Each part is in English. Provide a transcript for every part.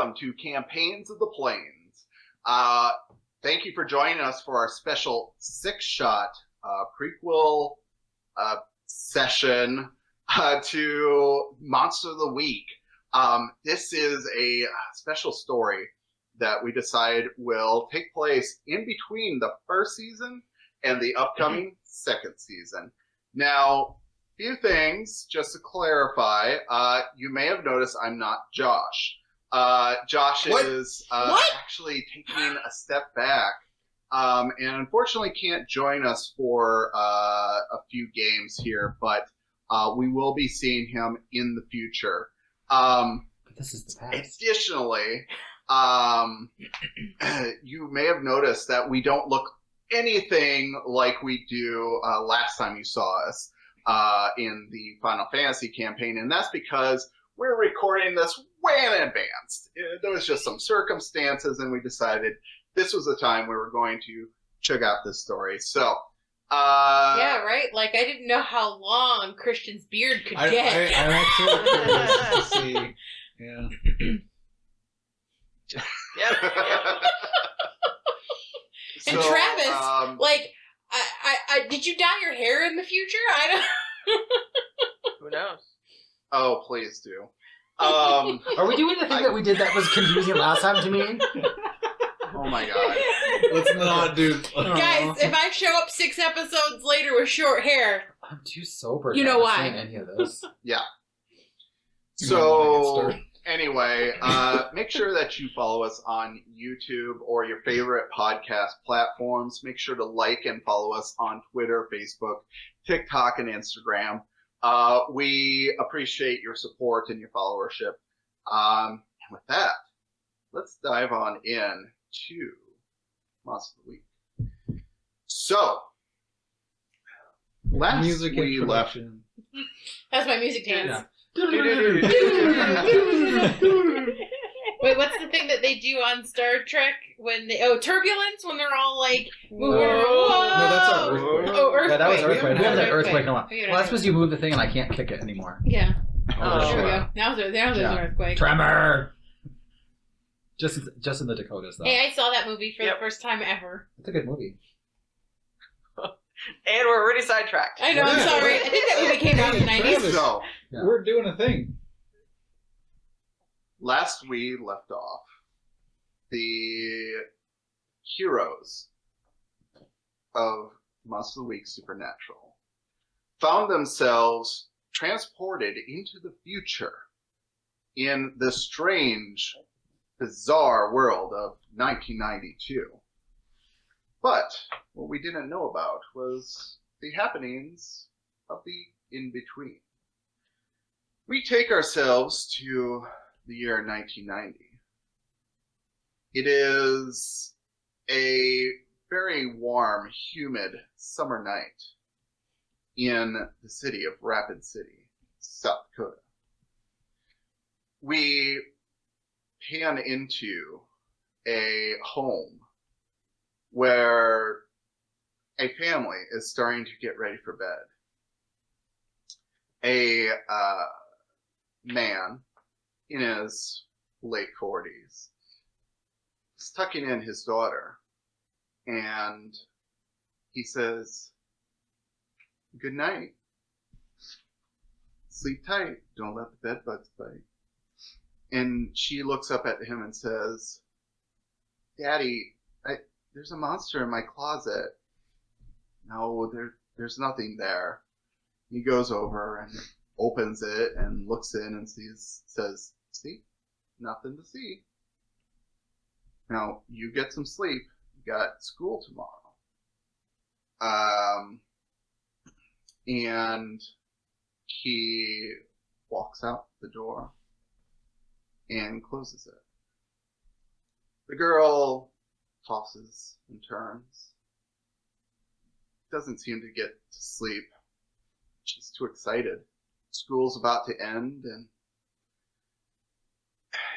welcome to Campaigns of the Plains. Thank you for joining us for our special 6-shot prequel session to Monster of the Week. This is a special story that we decide will take place in between the first season and the upcoming second season. Now, few things just to clarify. You may have noticed I'm not Josh. Josh is actually taking a step back and unfortunately can't join us for a few games here, but we will be seeing him in the future. This is the past. Additionally, you may have noticed that we don't look anything like we do last time you saw us in the Final Fantasy campaign, and that's because we're recording this way in advance. There was just some circumstances, and we decided this was the time we were going to check out this story. So, yeah, right? Like, I didn't know how long Christian's beard could get. I'm actually curious to see. Yeah. Yep. And so, Travis, I did you dye your hair in the future? I don't. Who knows? Oh, please do. Are we doing the thing that we did that was confusing last time to me? Oh my god. Let's not do... Guys, if I show up 6 episodes later with short hair... I'm too sober. You know why. Any of this. Yeah. So, anyway, make sure that you follow us on YouTube or your favorite podcast platforms. Make sure to like and follow us on Twitter, Facebook, TikTok, and Instagram. We appreciate your support and your followership. And with that, let's dive on in to Monster of the Week. So, last music we left... That's my music dance. Yeah. Wait, what's the thing that they do on Star Trek when they... Oh, turbulence, when they're all like... Whoa. No, that's our earthquake. Oh, earthquake. Yeah, that was earthquake. We have that earthquake in a while. Okay, Well, that's because you move the thing and I can't kick it anymore. Yeah. Oh, There we go. Now there's an earthquake. Tremor! Just in the Dakotas, though. Hey, I saw that movie for the first time ever. It's a good movie. And we're already sidetracked. I know, I'm sorry. I think that movie came out in the 90s. So, Yeah. We're doing a thing. last we left off, the heroes of Monster of the Week Supernatural found themselves transported into the future in the strange, bizarre world of 1992. But what we didn't know about was the happenings of the in-between. We take ourselves to the year 1990. It is a very warm, humid summer night in the city of Rapid City, South Dakota. We pan into a home where a family is starting to get ready for bed. A man in his late 40s is tucking in his daughter, and he says, "Good night. Sleep tight. Don't let the bed bugs bite." And she looks up at him and says, "Daddy, there's a monster in my closet." "No, there's nothing there." He goes over and opens it and looks in and says, "See? Nothing to see. Now, you get some sleep. You got school tomorrow." And he walks out the door and closes it. The girl tosses and turns. Doesn't seem to get to sleep. She's too excited. School's about to end, and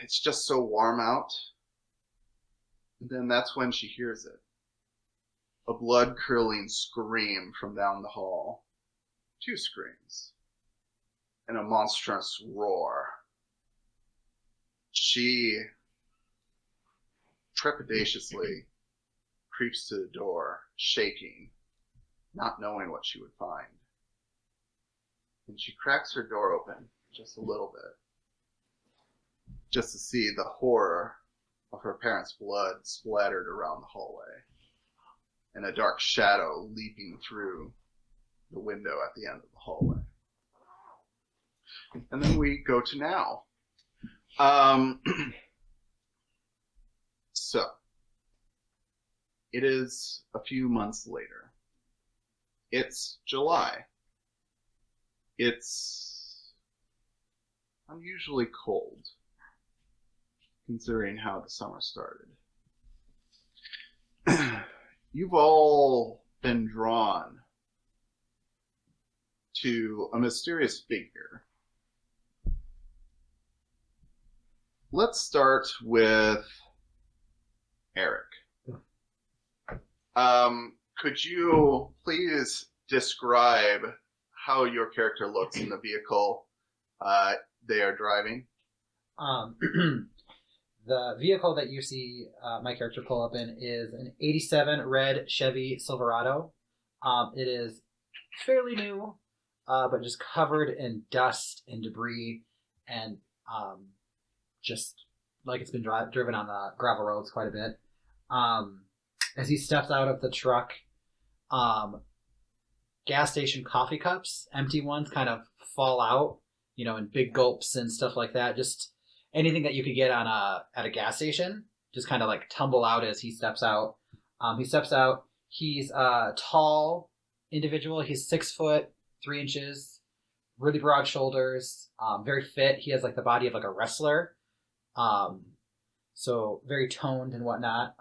it's just so warm out. And then that's when she hears it. A blood-curdling scream from down the hall. 2 screams. And a monstrous roar. She trepidatiously creeps to the door, shaking, not knowing what she would find. And she cracks her door open just a little bit, just to see the horror of her parents' blood splattered around the hallway, and a dark shadow leaping through the window at the end of the hallway. And then we go to now. So, it is a few months later. It's July. It's unusually cold, considering how the summer started. You've all been drawn to a mysterious figure. Let's start with Eric. Could you please describe how your character looks in the vehicle they are driving? The vehicle that you see my character pull up in is an 87 red Chevy Silverado. It is fairly new, but just covered in dust and debris, and just like it's been driven on the gravel roads quite a bit. As he steps out of the truck, gas station coffee cups, empty ones, kind of fall out, in big gulps and stuff like that. Just anything that you could get at a gas station, just kind of like tumble out as he steps out. He's a tall individual. He's 6'3", really broad shoulders, very fit. He has like the body of like a wrestler. So very toned and whatnot.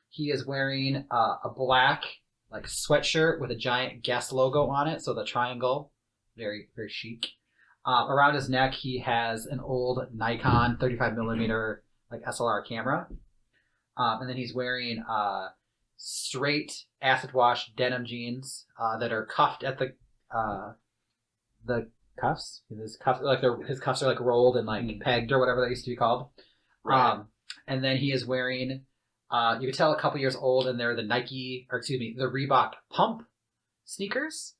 He is wearing a black like sweatshirt with a giant Guess logo on it. So the triangle, very, very chic. Around his neck, he has an old Nikon 35mm like SLR camera. And then he's wearing straight acid wash denim jeans that are cuffed at the cuffs. His cuffs are like rolled and like pegged or whatever that used to be called. Right. And then he is wearing, you could tell a couple years old, and they're the the Reebok Pump sneakers.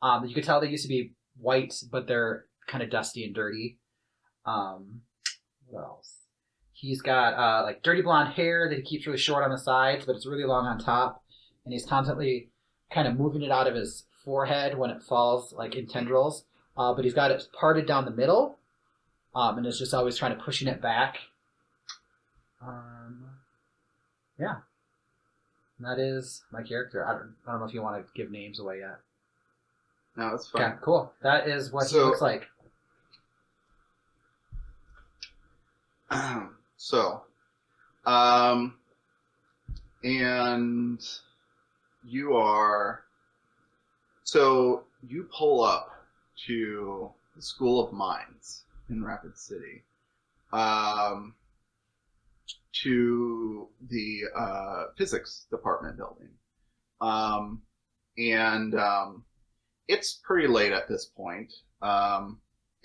You could tell they used to be white, but they're kind of dusty and dirty. What else? He's got like dirty blonde hair that he keeps really short on the sides, but it's really long on top. And he's constantly kind of moving it out of his forehead when it falls like in tendrils. But he's got it parted down the middle, and is just always trying to pushing it back. Yeah. And that is my character. I don't know if you want to give names away yet. No, that's fine. Okay, cool. That is what he looks like. And you pull up to the School of Mines in Rapid City, to the physics department building. It's pretty late at this point.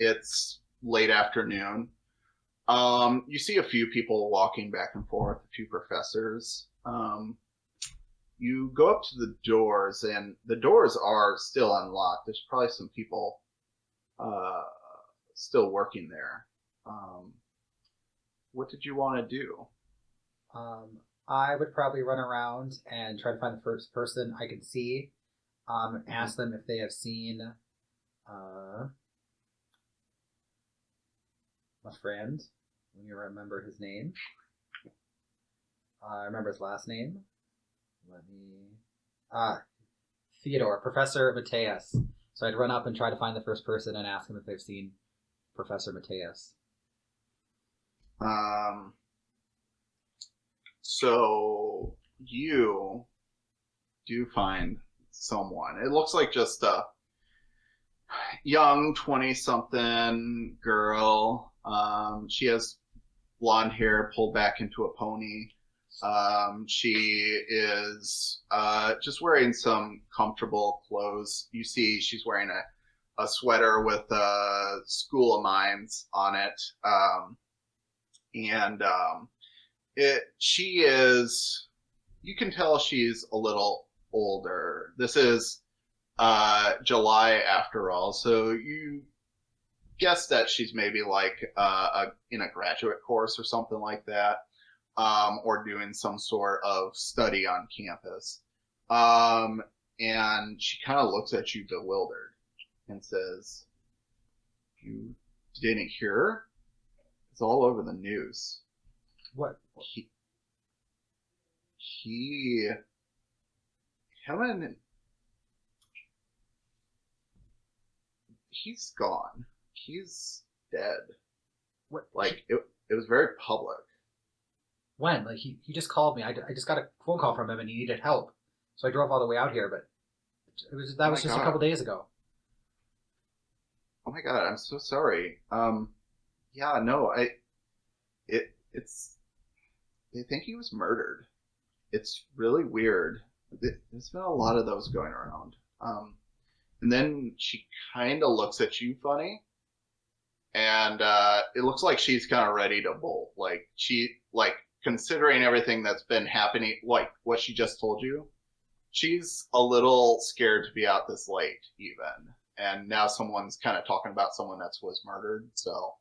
It's late afternoon. You see a few people walking back and forth, a few professors. You go up to the doors, and the doors are still unlocked. There's probably some people still working there. What did you want to do? I would probably run around and try to find the first person I could see. Ask them if they have seen my friend. When you remember his name. I remember his last name. Theodore, Professor Mateus. So I'd run up and try to find the first person and ask them if they've seen Professor Mateus. So you do find someone. It looks like just a young 20-something girl. She has blonde hair pulled back into a pony. She is just wearing some comfortable clothes. You see she's wearing a sweater with School of Mines on it. She is. You can tell she's a little older. This is July after all, so you guess that she's maybe like in a graduate course or something like that, or doing some sort of study on campus. And she kind of looks at you bewildered and says, "You didn't hear? It's all over the news. What? Helen, he's gone. He's dead. What? Like, it was very public. When? Like, he just called me. I just got a phone call from him and he needed help. So I drove all the way out here, but that was just a couple days ago. Oh my god, I'm so sorry. Yeah, no, it's, they think he was murdered. It's really weird. There's been a lot of those going around. And then she kind of looks at you funny, and it looks like she's kind of ready to bolt. Like, considering everything that's been happening, like what she just told you, she's a little scared to be out this late, even. And now someone's kind of talking about someone that was murdered. So,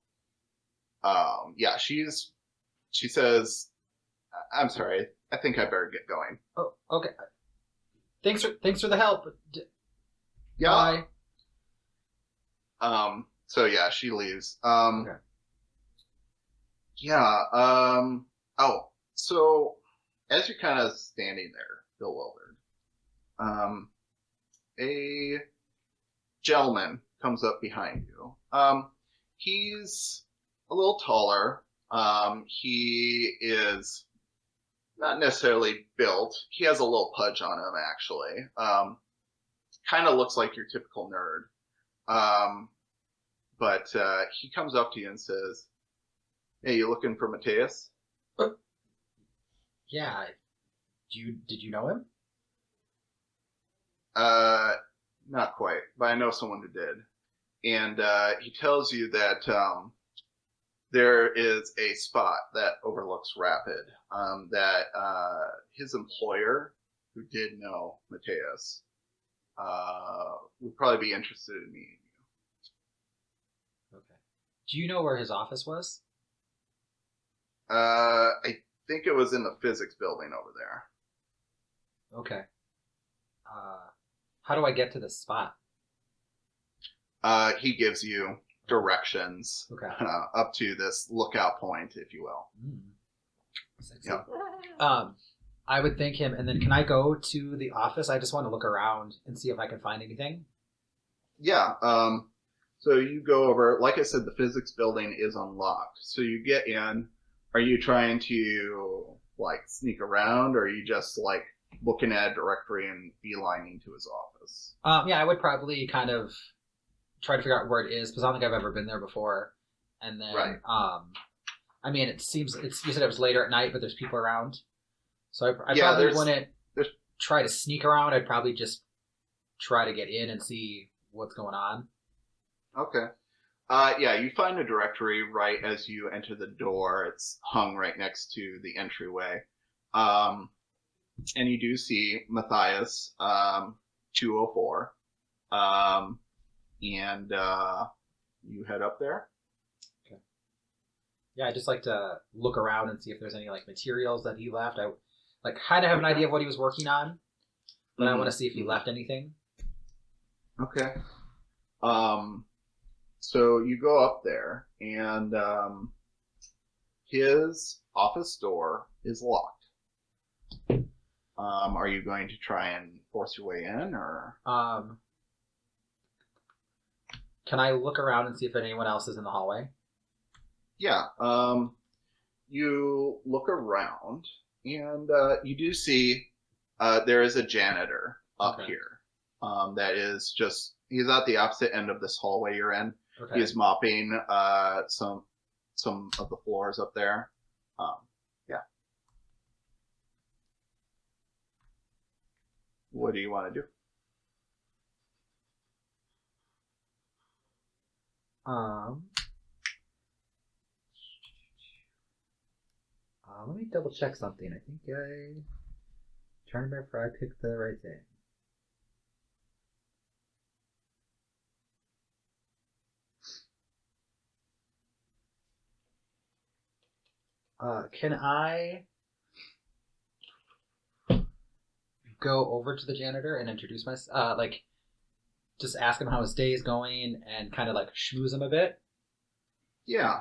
yeah, she says, "I'm sorry. I think I better get going." Oh, okay. Thanks for the help. Yeah. Bye. So yeah, she leaves. Okay. Yeah. Oh, so as you're kind of standing there, bewildered, a gentleman comes up behind you. He's a little taller. He is not necessarily built. He has a little pudge on him, actually. Kind of looks like your typical nerd. But he comes up to you and says, "Hey, you looking for Mateus?" Yeah. Did you know him? Not quite, but I know someone who did. And he tells you that there is a spot that overlooks Rapid, that his employer, who did know Mateus, would probably be interested in meeting you. Okay. Do you know where his office was? I think it was in the physics building over there. Okay. How do I get to this spot? He gives you directions, Okay. up to this lookout point, if you will. Sexy. Yeah. I would thank him, and then can I go to the office? I just want to look around and see if I can find anything. Yeah. So you go over. Like I said, the physics building is unlocked. So you get in. Are you trying to like sneak around, or are you just like looking at a directory and beelining to his office? Yeah, I would probably kind of try to figure out where it is because I don't think I've ever been there before. And then, Right. I mean, you said it was later at night, but there's people around, so I Yeah, probably wouldn't there's- try to sneak around. I'd probably just try to get in and see what's going on. Okay. Yeah, you find a directory right as you enter the door. It's hung right next to the entryway. And you do see Matthias, 204. And you head up there. Okay. Yeah, I'd just like to look around and see if there's any like materials that he left. I like kind of have an idea of what he was working on, but I want to see if he left anything. Okay. So you go up there, and his office door is locked. Are you going to try and force your way in, or? Can I look around and see if anyone else is in the hallway? Yeah. You look around, and you do see there is a janitor up here. That is he's at the opposite end of this hallway you're in. Okay. He is mopping some of the floors up there. Yeah. What do you want to do? Let me double check something. I think trying to remember if I picked the right thing. Can I go over to the janitor and introduce myself? Just ask him how his day is going and kind of like schmooze him a bit? Yeah.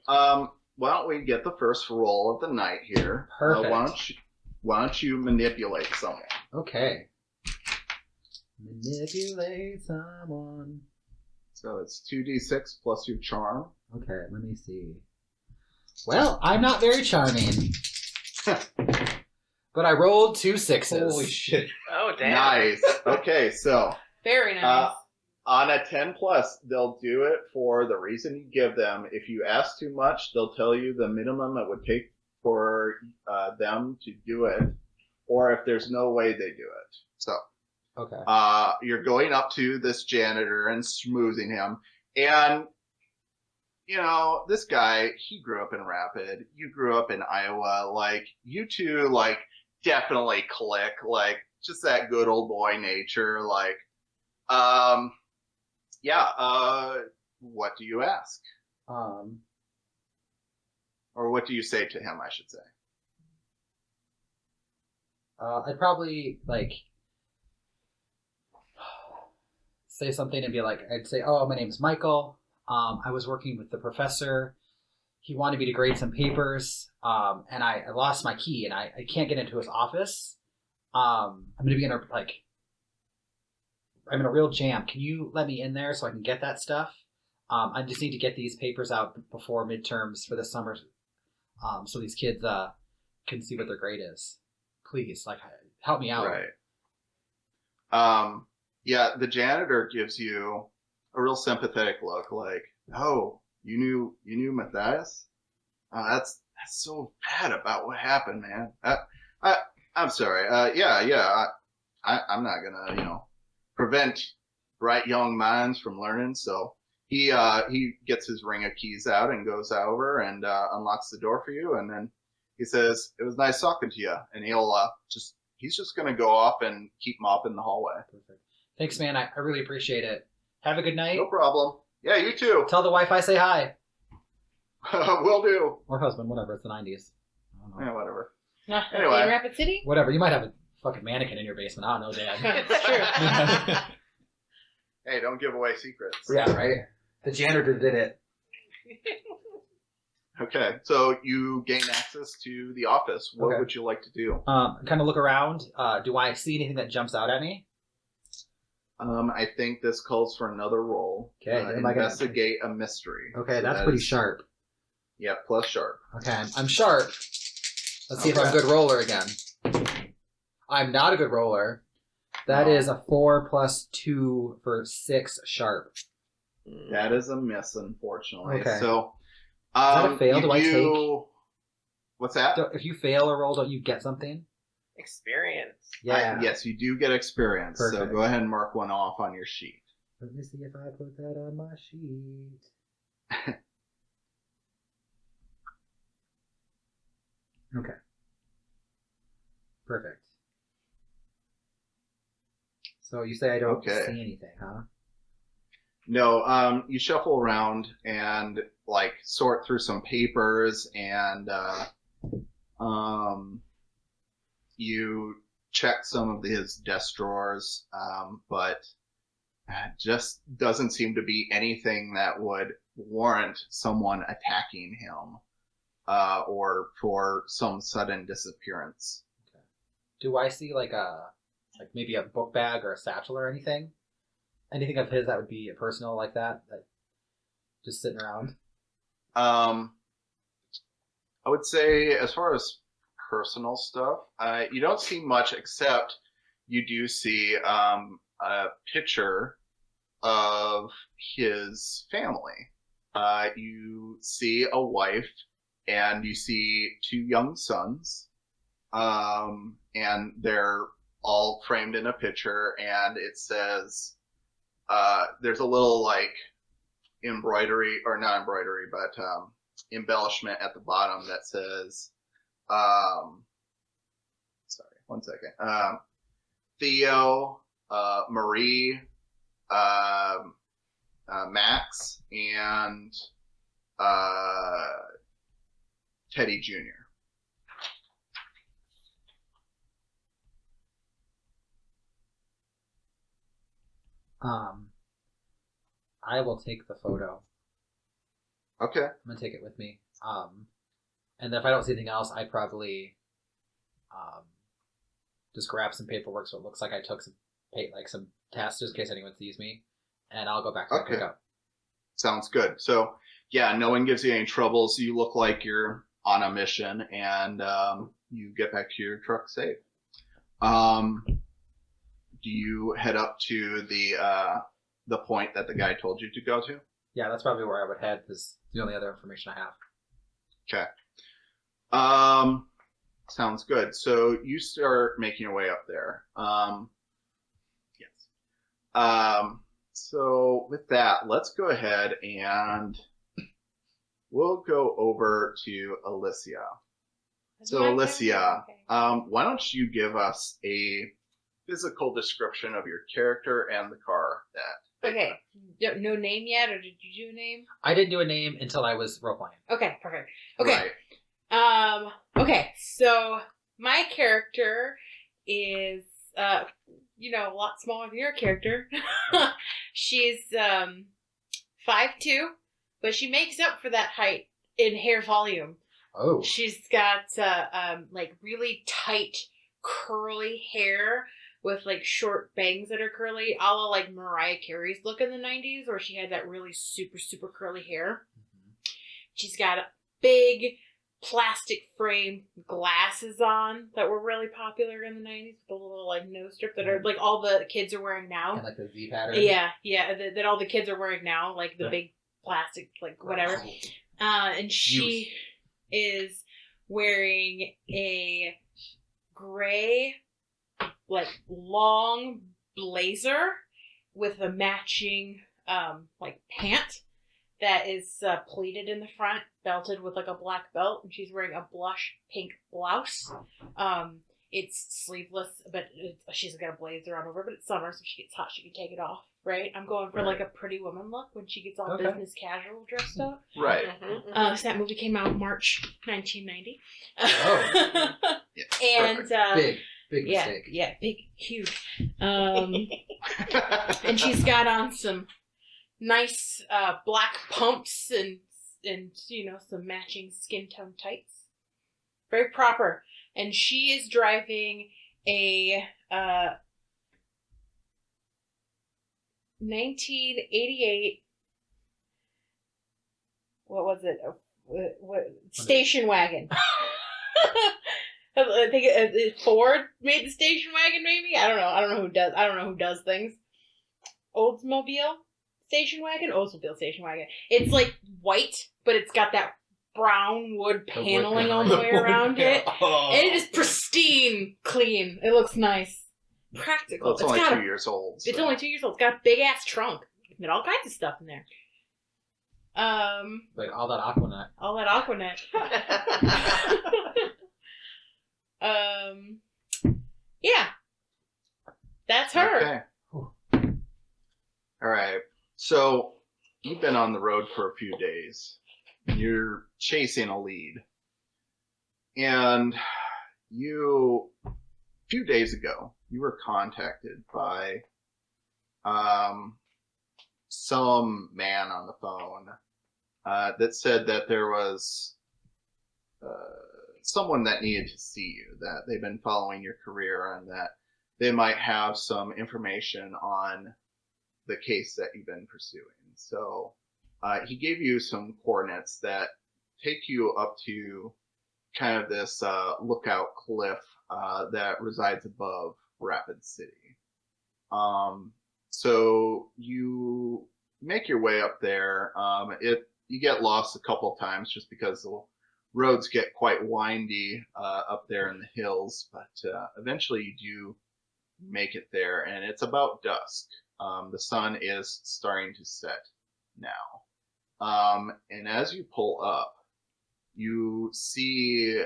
Why don't we get the first roll of the night here? Perfect. Why don't you manipulate someone? Okay. Manipulate someone. So it's 2d6 plus your charm. Okay, let me see. Well, I'm not very charming. But I rolled 2 6s. Holy shit. Oh, damn. Nice. Okay, so Very nice. on a 10 plus, they'll do it for the reason you give them. If you ask too much, they'll tell you the minimum it would take for them to do it, or if there's no way they do it. So, Okay. you're going up to this janitor and schmoozing him, and you know, this guy, he grew up in Rapid. You grew up in Iowa. Like, you two, like, definitely click. Like, just that good old boy nature. Like, what do you ask? Or what do you say to him, I should say? I'd probably, say something and be like, I'd say, oh, my name's Michael. I was working with the professor. He wanted me to grade some papers, and I lost my key, and I can't get into his office. I'm going to be I'm in a real jam. Can you let me in there so I can get that stuff? I just need to get these papers out before midterms for the summer, so these kids can see what their grade is. Please, help me out. Right. Yeah, the janitor gives you a real sympathetic look, like, oh, you knew Matthias? That's so bad about what happened, man. I'm sorry. I'm not gonna, prevent bright young minds from learning. So he gets his ring of keys out and goes over and unlocks the door for you, and then he says, "It was nice talking to you," and he's just gonna go off and keep mopping the hallway. Perfect. Thanks, man. I really appreciate it. Have a good night. No problem. Yeah, you too. Tell the wife I say hi. Will do. Or husband, whatever. It's the 90s. I don't know. Yeah, whatever. In Anyway. Rapid City? Whatever. You might have a fucking mannequin in your basement. I don't know, Dad. It's true. Hey, don't give away secrets. Yeah, right? The janitor did it. Okay, so you gain access to the office. What Okay. would you like to do? Kind of look around. Do I see anything that jumps out at me? I think this calls for another roll. Okay, am I gonna- Investigate a mystery. Okay, So that's that pretty is- sharp. Yeah, plus sharp. Okay, I'm sharp. Let's see if I'm a Okay. good roller again. I'm not a good roller. That No. is a 4 plus 2 for 6 sharp. That is a miss, unfortunately. Okay. So, that a fail? you Do I do- What's that? So if you fail a roll, don't you get something? Experience. Yeah. Yes, you do get experience. So Perfect. go ahead and mark one off on your sheet. Let me see if I put that on my sheet. Okay. Perfect. So you say I don't Okay. see anything, huh? No, you shuffle around and sort through some papers and you check some of his desk drawers, but just doesn't seem to be anything that would warrant someone attacking him or for some sudden disappearance. Do I see maybe a book bag or a satchel or anything? Anything of his that would be personal like that just sitting around? I would say, as far as personal stuff, you don't see much, except you do see a picture of his family. You see a wife, and you see 2 young sons, and they're all framed in a picture, and it says, there's a little embroidery, or not embroidery, but embellishment at the bottom that says, sorry, 1 second. Theo, Marie, Max, and Teddy Jr. I will take the photo. Okay. I'm gonna take it with me. And if I don't see anything else, I probably just grab some paperwork so it looks like I took some tests just in case anyone sees me, and I'll go back to pick up. Sounds good. So yeah, no one gives you any troubles. You look like you're on a mission, and you get back to your truck safe. Do you head up to the point that the guy told you to go to? Yeah, that's probably where I would head. Is the only other information I have. Okay. Sounds good. So you start making your way up there. Yes. So with that, let's go ahead and we'll go over to Alysia. So Alysia, why don't you give us a physical description of your character and the car that... Okay. No name yet, or did you do a name? I didn't do a name until I was role playing. Okay, perfect. Okay. Right. Okay, so my character is a lot smaller than your character. She's 5'2", but she makes up for that height in hair volume. Oh. She's got like really tight curly hair with like short bangs that are curly, a la like Mariah Carey's look in the 90s, where she had that really super, super curly hair. Mm-hmm. She's got big plastic frame glasses on that were really popular in the 90s, with the little like nose strip that are like all the kids are wearing now. And like the Z pattern. Yeah, that all the kids are wearing now, like the big plastic, like whatever. And she is wearing a gray, like long blazer with a matching like pant that is pleated in the front, belted with like a black belt, and she's wearing a blush pink blouse. It's sleeveless, but she's got a blazer on over, but it's summer, so if she gets hot, she can take it off, right? I'm going for like a Pretty Woman look when she gets all business casual dressed up. Right. So that movie came out in March 1990. Oh. Yeah, and big mistake. Yeah, big, huge. And she's got on some nice black pumps and some matching skin tone tights. Very proper. And she is driving a 1988. What was it? What station wagon? I think Ford made the station wagon. Maybe I don't know. I don't know who does things. Oldsmobile station wagon. It's like white, but it's got that brown wood paneling all the way around it. Oh. And it is pristine clean. It looks nice. Practical. Well, it's only 2 years old. So. It's only 2 years old. It's got a big ass trunk. Got all kinds of stuff in there. Like all that Aquanet. All that Aquanet. Yeah. That's her. Okay. All right. So you've been on the road for a few days. You're chasing a lead. And a few days ago, you were contacted by some man on the phone that said that there was someone that needed to see you, that they've been following your career, and that they might have some information on the case that you've been pursuing. So he gave you some coordinates that take you up to kind of this lookout cliff that resides above Rapid City. So you make your way up there. You get lost a couple of times just because the roads get quite windy up there in the hills, but eventually you do make it there, and it's about dusk. The sun is starting to set now. And as you pull up, you see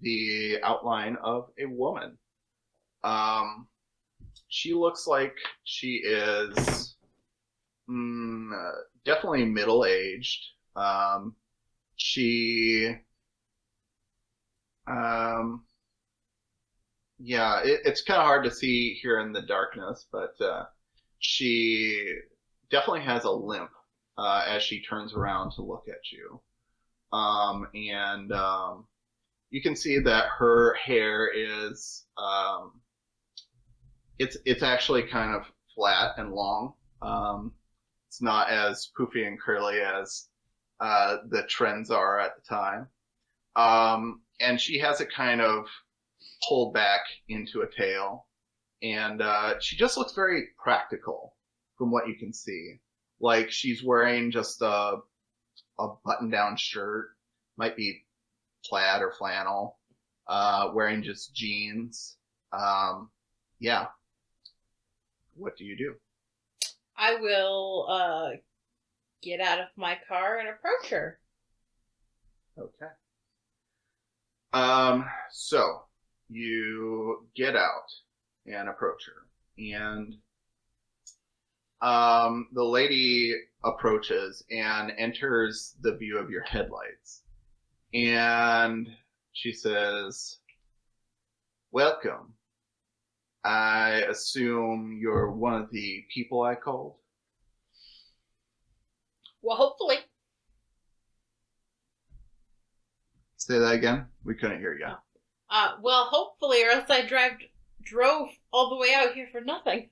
the outline of a woman. She looks like she is definitely middle-aged. She, yeah, it's kind of hard to see here in the darkness, but she definitely has a limp as she turns around to look at you. And you can see that her hair is it's actually kind of flat and long. It's not as poofy and curly as the trends are at the time. And she has it kind of pulled back into a tail. And she just looks very practical from what you can see. Like she's wearing just a button-down shirt, might be plaid or flannel, wearing just jeans. Yeah. What do you do? I will get out of my car and approach her. Okay. So you get out and approach her, and the lady approaches and enters the view of your headlights, and she says, "Welcome. I assume you're one of the people I called?" Well, hopefully. Say that again. We couldn't hear you. Well, hopefully, or else I drove all the way out here for nothing.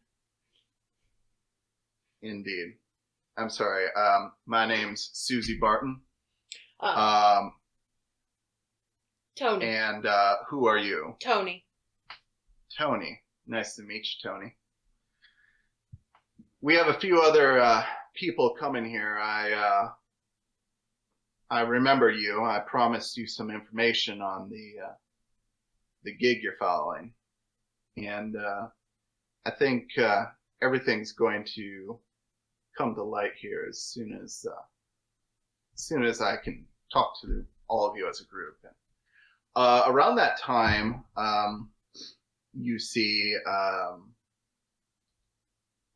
Indeed. I'm sorry. My name's Susie Barton. Toni. And who are you? Toni. Toni. Nice to meet you, Toni. We have a few other people coming here. I remember you. I promised you some information on the gig you're following, and I think everything's going to come to light here as soon as I can talk to all of you as a group. And, around that time, you see.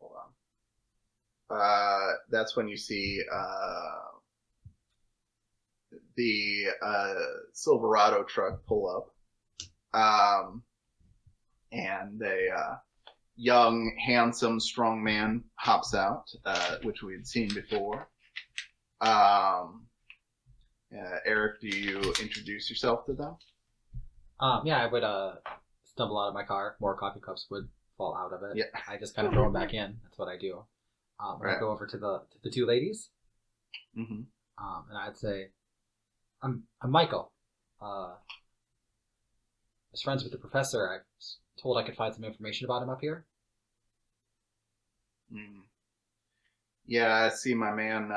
Hold on. That's when you see the Silverado truck pull up, and a young, handsome, strong man hops out, which we had seen before. Eric, do you introduce yourself to them? Yeah, I would stumble out of my car. More coffee cups would fall out of it. Yeah. I just kind of throw them back in. That's what I do. Right. I go over to the two ladies, Mm-hmm. and I'd say, I'm Michael. I was friends with the professor. I was told I could find some information about him up here. Mm. Yeah, I see my man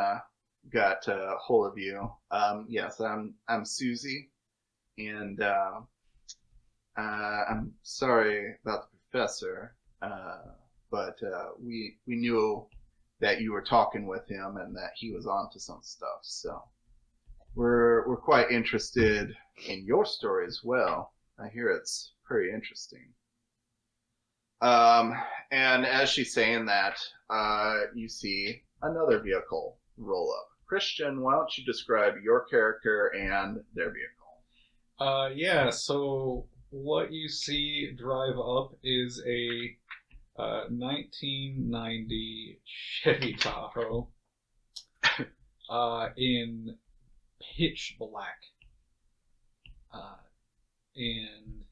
got a hold of you. Yes, I'm Susie, and I'm sorry about the professor, but we knew that you were talking with him and that he was onto some stuff. So we're quite interested in your story as well. I hear it's pretty interesting. And as she's saying that, you see another vehicle roll up. Christian, why don't you describe your character and their vehicle? Yeah, so what you see drive up is a 1990 Chevy Tahoe in pitch black. And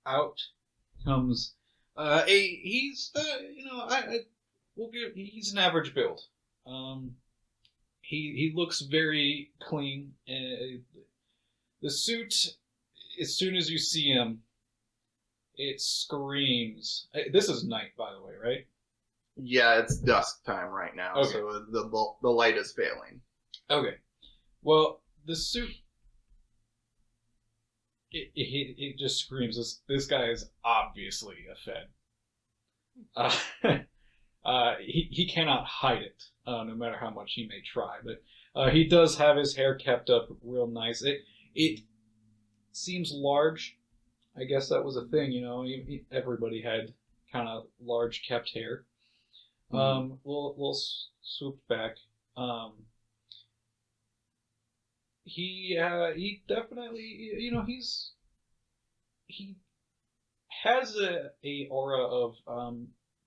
out comes he's he's an average build. He looks very clean. The suit, as soon as you see him, it screams. This is night, by the way, right? Yeah, it's dusk time right now, Okay. so the light is failing. Okay. Well, the suit, it just screams. This guy is obviously a Fed. He cannot hide it, no matter how much he may try. But he does have his hair kept up real nice. seems large. I guess that was a thing, everybody had kind of large kept hair. We'll swoop back. He definitely, he has a aura of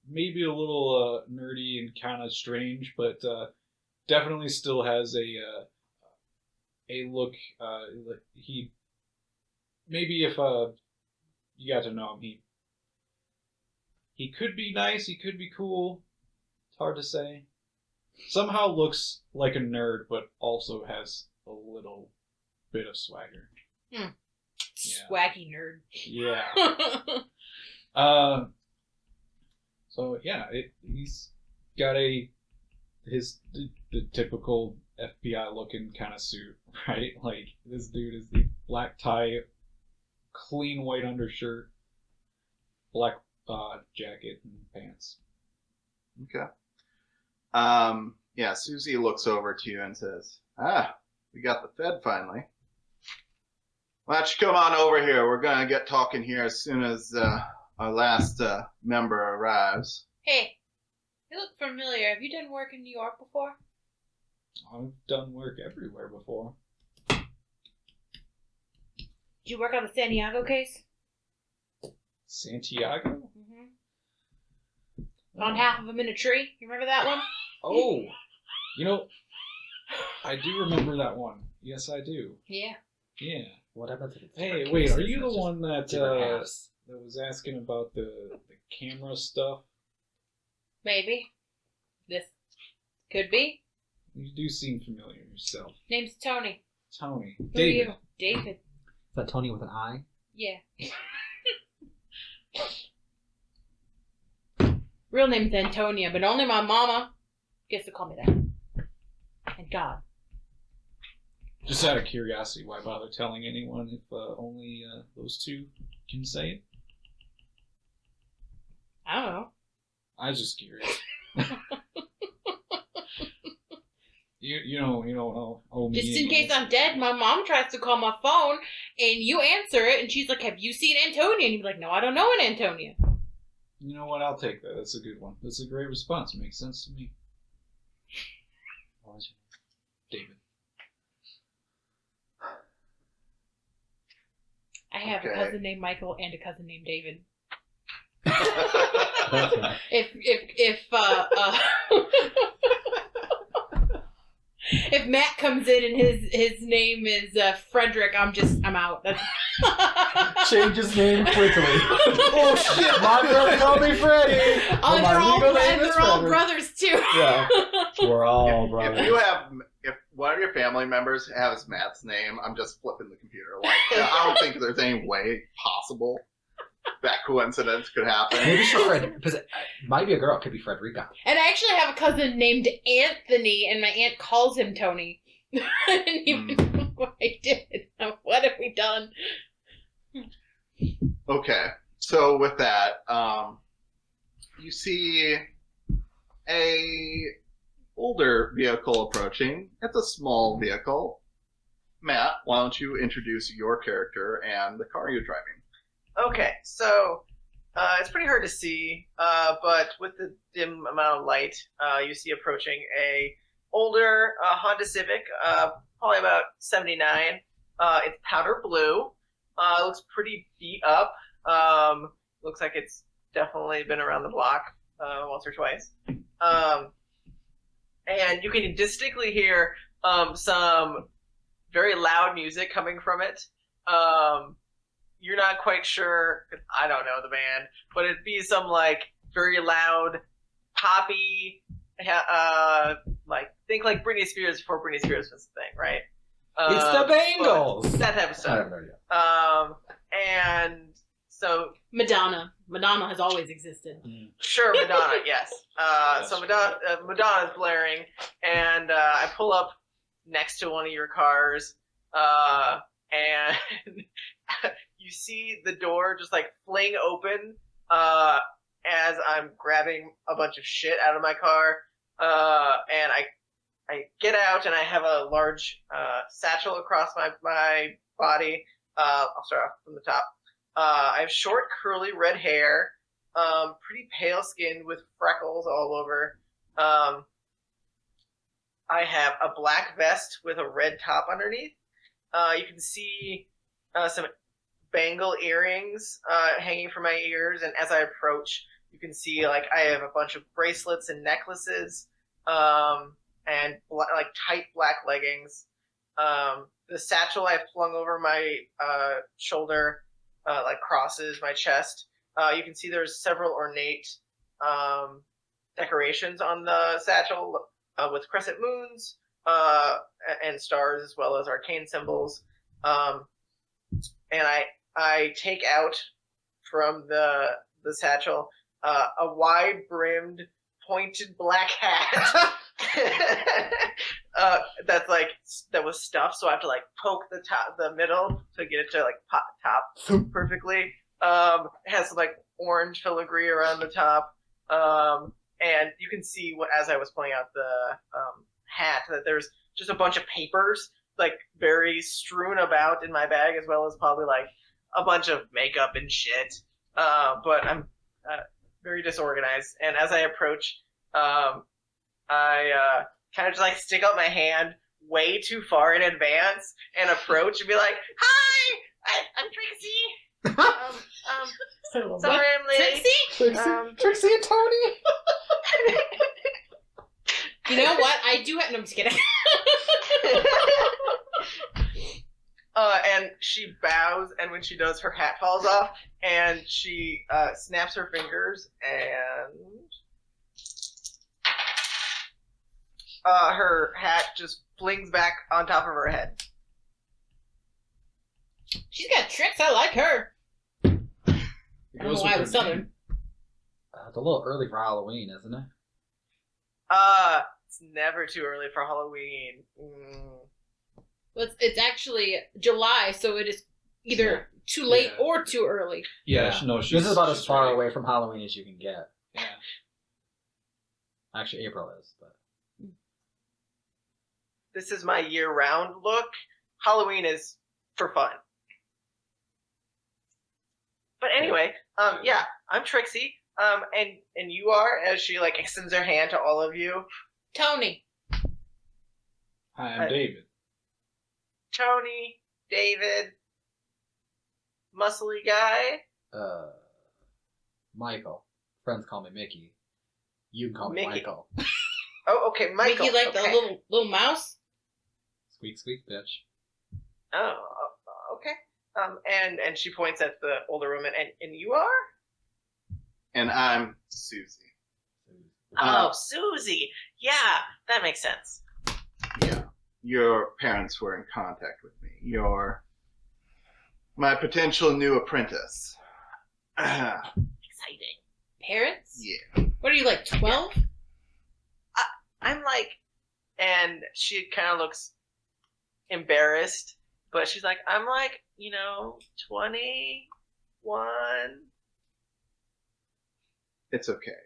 maybe a little nerdy and kind of strange, but definitely still has a look. He maybe if you got to know him, he could be nice, he could be cool. It's hard to say. Somehow looks like a nerd, but also has a little bit of swagger. Yeah. Swaggy nerd. Yeah. So yeah, he's got the typical FBI looking kind of suit, right? Like this dude is the black tie, clean white undershirt, black jacket and pants. Okay. Yeah, Susie looks over to you and says, we got the Fed finally. Why don't you come on over here? We're going to get talking here as soon as our last member arrives. Hey, you look familiar. Have you done work in New York before? I've done work everywhere before. Did you work on the Santiago case? Santiago? Mm-hmm. Found half of them in a tree. You remember that one? Oh, I do remember that one. Yes, I do. Yeah. Yeah. What happened to the Hey, different wait, cases? are you the That's just one that different halves. that was asking about the camera stuff? Maybe. This could be. You do seem familiar yourself. Name's Toni. Toni. Who David. are you? David. Is that Tony with an I? Yeah. Real name's Antonia, but only my mama gets to call me that. And God. Just out of curiosity, why bother telling anyone if only those two can say it? I don't know. I was just curious. you don't owe me. Just in case I'm dead, my mom tries to call my phone, and you answer it, and she's like, "Have you seen Antonia?" And you're like, "No, I don't know an Antonia." You know what? I'll take that. That's a good one. That's a great response. Makes sense to me. What was David. I have Okay. a cousin named Michael and a cousin named David. your... If Matt comes in and his name is Frederick, I'm out. Change his name quickly. Oh shit, my brother called me Freddy. Oh, And my legal name is they're all Frederick. brothers too. Yeah. We're all brothers. If one of your family members has Matt's name, I'm just flipping the computer. Like, I don't think there's any way possible that coincidence could happen. Maybe she's Fred, because it might be a girl. It could be Frederica. And I actually have a cousin named Anthony, and my aunt calls him Tony. I didn't even know what I did. What have we done? Okay, so with that, you see a older vehicle approaching. It's a small vehicle. Matt, why don't you introduce your character and the car you're driving? Okay, so it's pretty hard to see, but with the dim amount of light, you see approaching a older Honda Civic, probably about 79. It's powder blue. It looks pretty beat up. Looks like it's definitely been around the block once or twice. And you can distinctly hear some very loud music coming from it. You're not quite sure, I don't know the band, but it'd be some like very loud poppy, think like Britney Spears before Britney Spears was the thing, right? It's the Bengals. That type of I stuff. have no idea. And so Madonna. Madonna has always existed. sure, Madonna, yes. So Madonna's blaring, and I pull up next to one of your cars, and you see the door just like fling open as I'm grabbing a bunch of shit out of my car, and I get out and I have a large satchel across my body, I'll start off from the top. I have short, curly red hair, pretty pale skin with freckles all over. I have a black vest with a red top underneath. You can see some bangle earrings hanging from my ears, and as I approach, you can see like I have a bunch of bracelets and necklaces, and like tight black leggings. The satchel I've flung over my shoulder, like crosses my chest. You can see there's several ornate decorations on the satchel with crescent moons and stars, as well as arcane symbols. And I take out from the satchel a wide-brimmed, pointed black hat. That was stuffed, so I have to like poke the middle to get it to like pop top perfectly. It has like orange filigree around the top, and you can see as I was pulling out the hat that there's just a bunch of papers like very strewn about in my bag, as well as probably like a bunch of makeup and shit. But I'm very disorganized, and as I approach, I kind of just like stick out my hand way too far in advance and approach and be like, "Hi, I'm Trixi. Sorry I'm late." Trixi and Toni. You know what? I do have. No, I'm just kidding. And she bows, and when she does, her hat falls off, and she snaps her fingers, and her hat just flings back on top of her head. She's got tricks. I like her. I don't know why I was southern. It's a little early for Halloween, isn't it? It's never too early for Halloween. Well, it's actually July, so it is either too late or too early. Yeah. No, this is about as far away from Halloween as you can get. Yeah. Actually, April is, but this is my year-round look. Halloween is for fun. But anyway, yeah, I'm Trixi. And you are, as she like extends her hand to all of you. Toni. Hi, I'm David. Toni, David, muscly guy. Michael. Friends call me Mickey. You can call me Mickey. Michael. Oh, okay, Michael. Mickey, like okay. the little mouse. Squeak, squeak, bitch. Oh, okay. And she points at the older woman, and you are? And I'm Susie. Oh, Susie. Yeah, that makes sense. Yeah. Your parents were in contact with me. You're my potential new apprentice. Exciting. Parents? Yeah. What are you, like 12? I'm like, and she kind of looks embarrassed, but she's like, I'm like, 21. It's okay.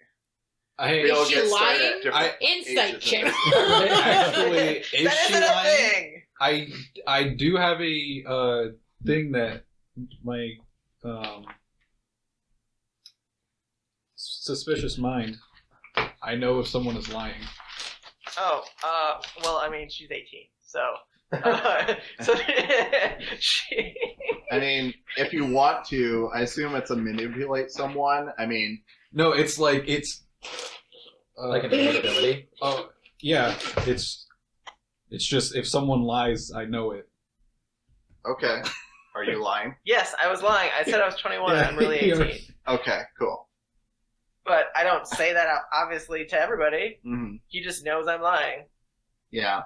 Hey, We all Is she get started lying? at different Insight ages check. actually, is That she isn't a lying? thing. I do have a thing that my suspicious mind. I know if someone is lying. Oh, well, I mean, she's 18, so. So she. I mean, if you want to, I assume it's a manipulate someone. I mean, No, it's like Like an ability. Oh yeah, it's just if someone lies, I know it. okay. Are you lying? Yes, I was lying. I said I was 21. Yeah, I'm really 18. Okay, cool. But I don't say that obviously to everybody. Mm-hmm. He just knows I'm lying. Yeah.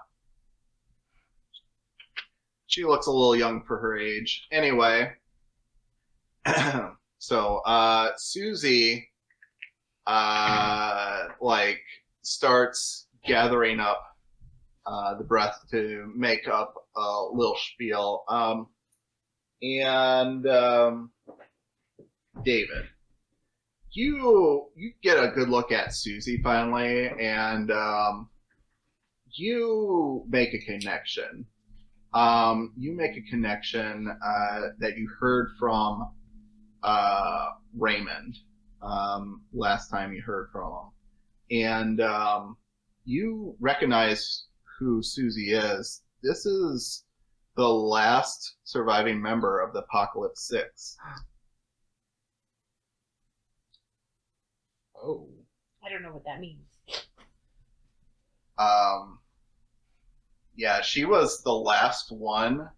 She looks a little young for her age. Anyway, so Susie, starts gathering up the breath to make up a little spiel. David, you get a good look at Susie finally, and you make a connection. you make a connection that you heard from Raymond last time you heard from him. And you recognize who Susie is. This is the last surviving member of the Apocalypse 6. Oh. I don't know what that means. Yeah, she was the last one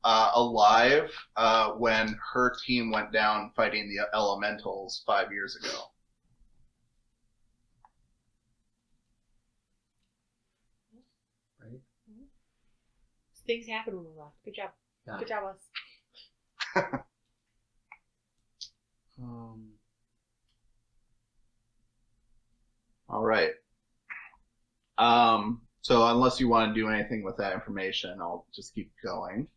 alive when her team went down fighting the elementals 5 years ago. Right? Things happen when we left. Good job. Yeah. Good job, us. All right. So unless you want to do anything with that information, I'll just keep going.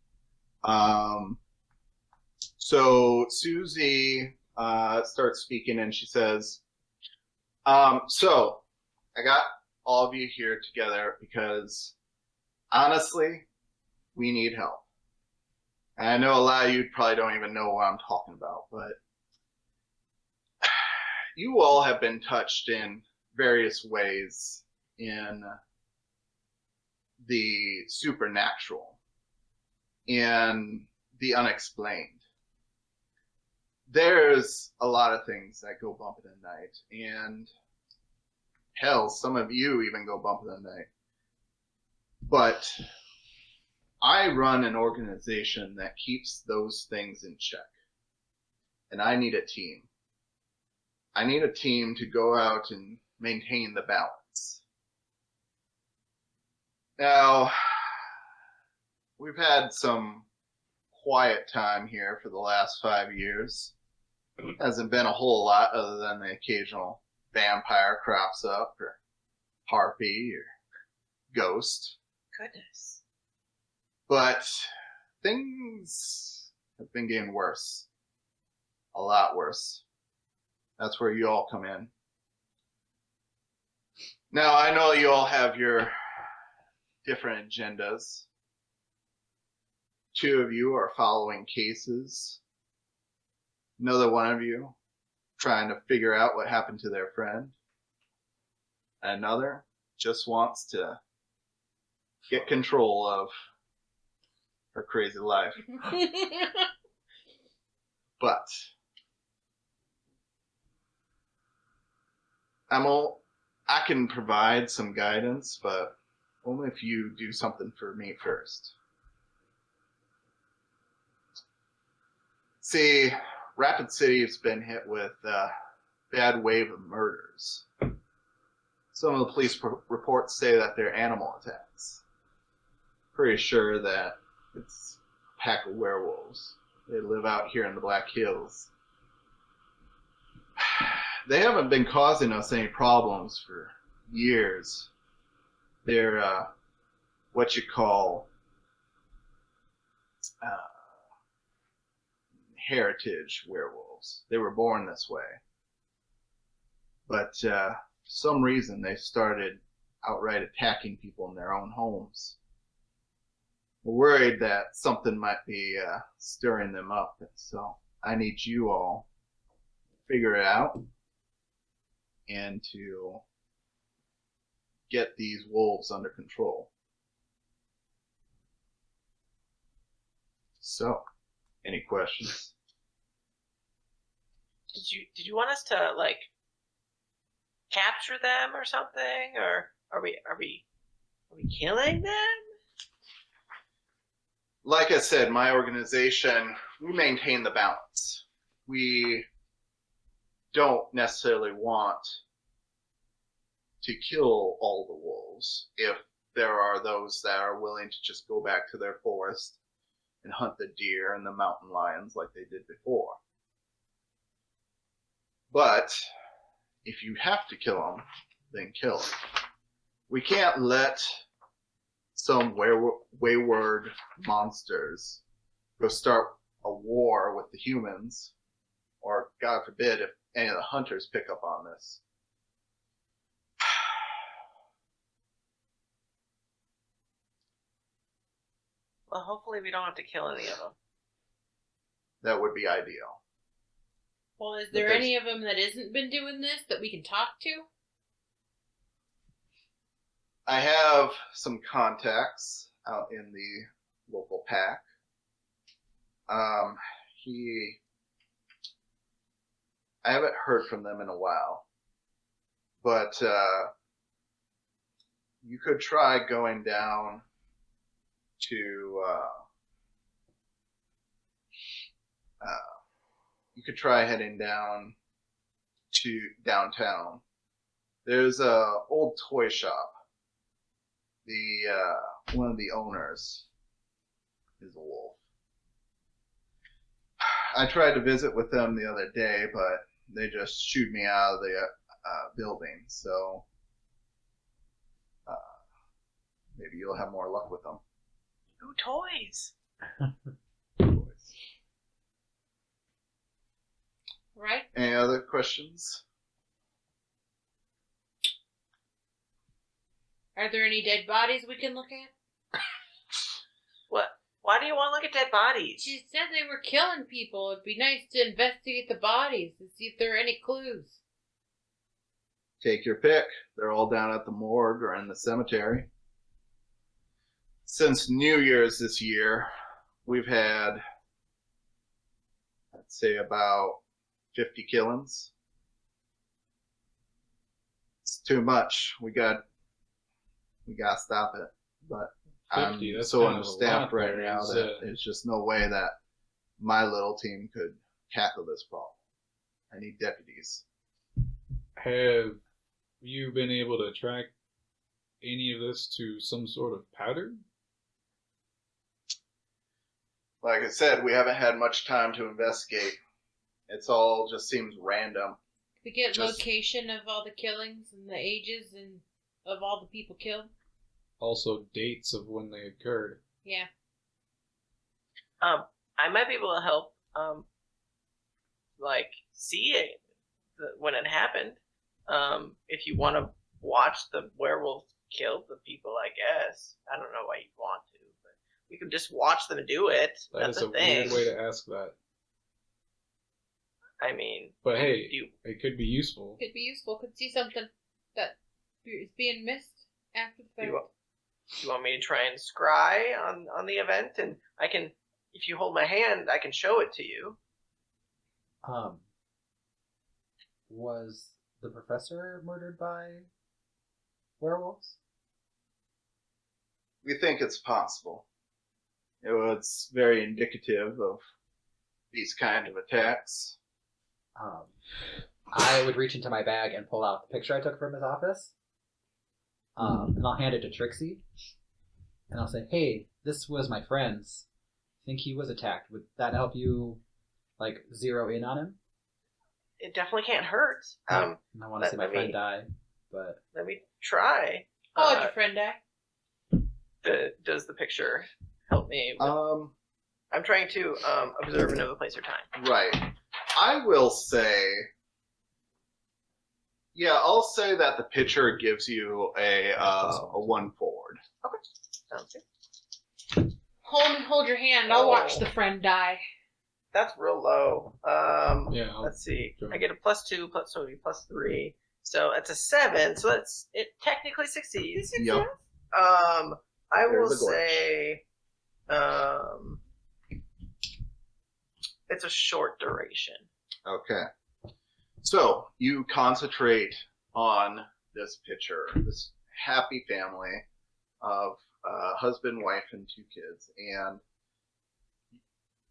So Susie starts speaking and she says, so I got all of you here together because honestly, we need help. And I know a lot of you probably don't even know what I'm talking about, but you all have been touched in various ways in the supernatural, in the unexplained. There's a lot of things that go bump in the night, and hell, some of you even go bump in the night. But I run an organization that keeps those things in check, and I need a team. I need a team to go out and maintain the balance. Now, we've had some quiet time here for the last 5 years. Hasn't been a whole lot other than the occasional vampire crops up, or harpy, or ghost. Goodness. But things have been getting worse. A lot worse. That's where you all come in. Now, I know you all have your different agendas. 2 of you are following cases. Another one of you trying to figure out what happened to their friend. Another just wants to get control of her crazy life. But I can provide some guidance, but only if you do something for me first. See, Rapid City has been hit with a bad wave of murders. Some of the police reports say that they're animal attacks. Pretty sure that it's a pack of werewolves. They live out here in the Black Hills. They haven't been causing us any problems for years. They're what you call heritage werewolves. They were born this way. But for some reason they started outright attacking people in their own homes. We're worried that something might be stirring them up, and so I need you all to figure it out and to get these wolves under control. So, any questions? Did you want us to like capture them or something, or are we killing them? Like I said, my organization, we maintain the balance. We don't necessarily want to kill all the wolves if there are those that are willing to just go back to their forest and hunt the deer and the mountain lions like they did before. But if you have to kill them, then kill them. We can't let some wayward monsters go start a war with the humans, or God forbid if any of the hunters pick up on this. Well, hopefully we don't have to kill any of them. That would be ideal. Well, is But there there's- any of them that isn't been doing this that we can talk to? I have some contacts out in the local pack. I haven't heard from them in a while, but you could try going down to you could try heading down to downtown. There's a old toy shop. The one of the owners is a wolf. I tried to visit with them the other day, but they just shooed me out of the building. So maybe you'll have more luck with them. Ooh, toys. Right? Any other questions? Are there any dead bodies we can look at? What? Why do you want to look at dead bodies? She said they were killing people. It'd be nice to investigate the bodies and see if there are any clues. Take your pick. They're all down at the morgue or in the cemetery. Since New Year's this year, we've had, I'd say, about 50 killings. It's too much. We gotta stop it. But 50, I'm that's so kind of a understaffed lot right there. now Is, that there's just no way that my little team could tackle this problem. I need deputies. Have you been able to track any of this to some sort of pattern? Like I said, we haven't had much time to investigate. It's all just seems random. We get Just- location of all the killings and the ages and of all the people killed. Also, dates of when they occurred. Yeah. I might be able to help. Like see it when it happened. If you want to watch the werewolf kill the people, I guess. I don't know why you'd want to, but we could just watch them do it. That That's is the a thing. weird way to ask that. I mean, But hey, do you, it could be useful. Could be useful. Could see something that is being missed after the do fact. you want me to try and scry on the event, and I can, if you hold my hand, I can show it to you. Was the professor murdered by werewolves? We think it's possible. It was very indicative of these kind of attacks. I would reach into my bag and pull out the picture I took from his office. And I'll hand it to Trixi. And I'll say, hey, this was my friend's. I think he was attacked. Would that help you, like, zero in on him? It definitely can't hurt. I want to see my let friend me- die, but... Let me try. How would your friend die? Does the picture help me? I'm trying to observe another place or time. Right. I will say, yeah, I'll say that the pitcher gives you a 1 forward. Sounds good. Hold your hand. I'll watch the friend die. That's real low. Yeah. Let's see. Sure. I get a +2, so it'll be +3. So it's a 7. So it technically succeeds. Yep. I will There's a glitch. say, it's a short duration. Okay. So you concentrate on this picture, this happy family of husband, wife, and 2 kids, and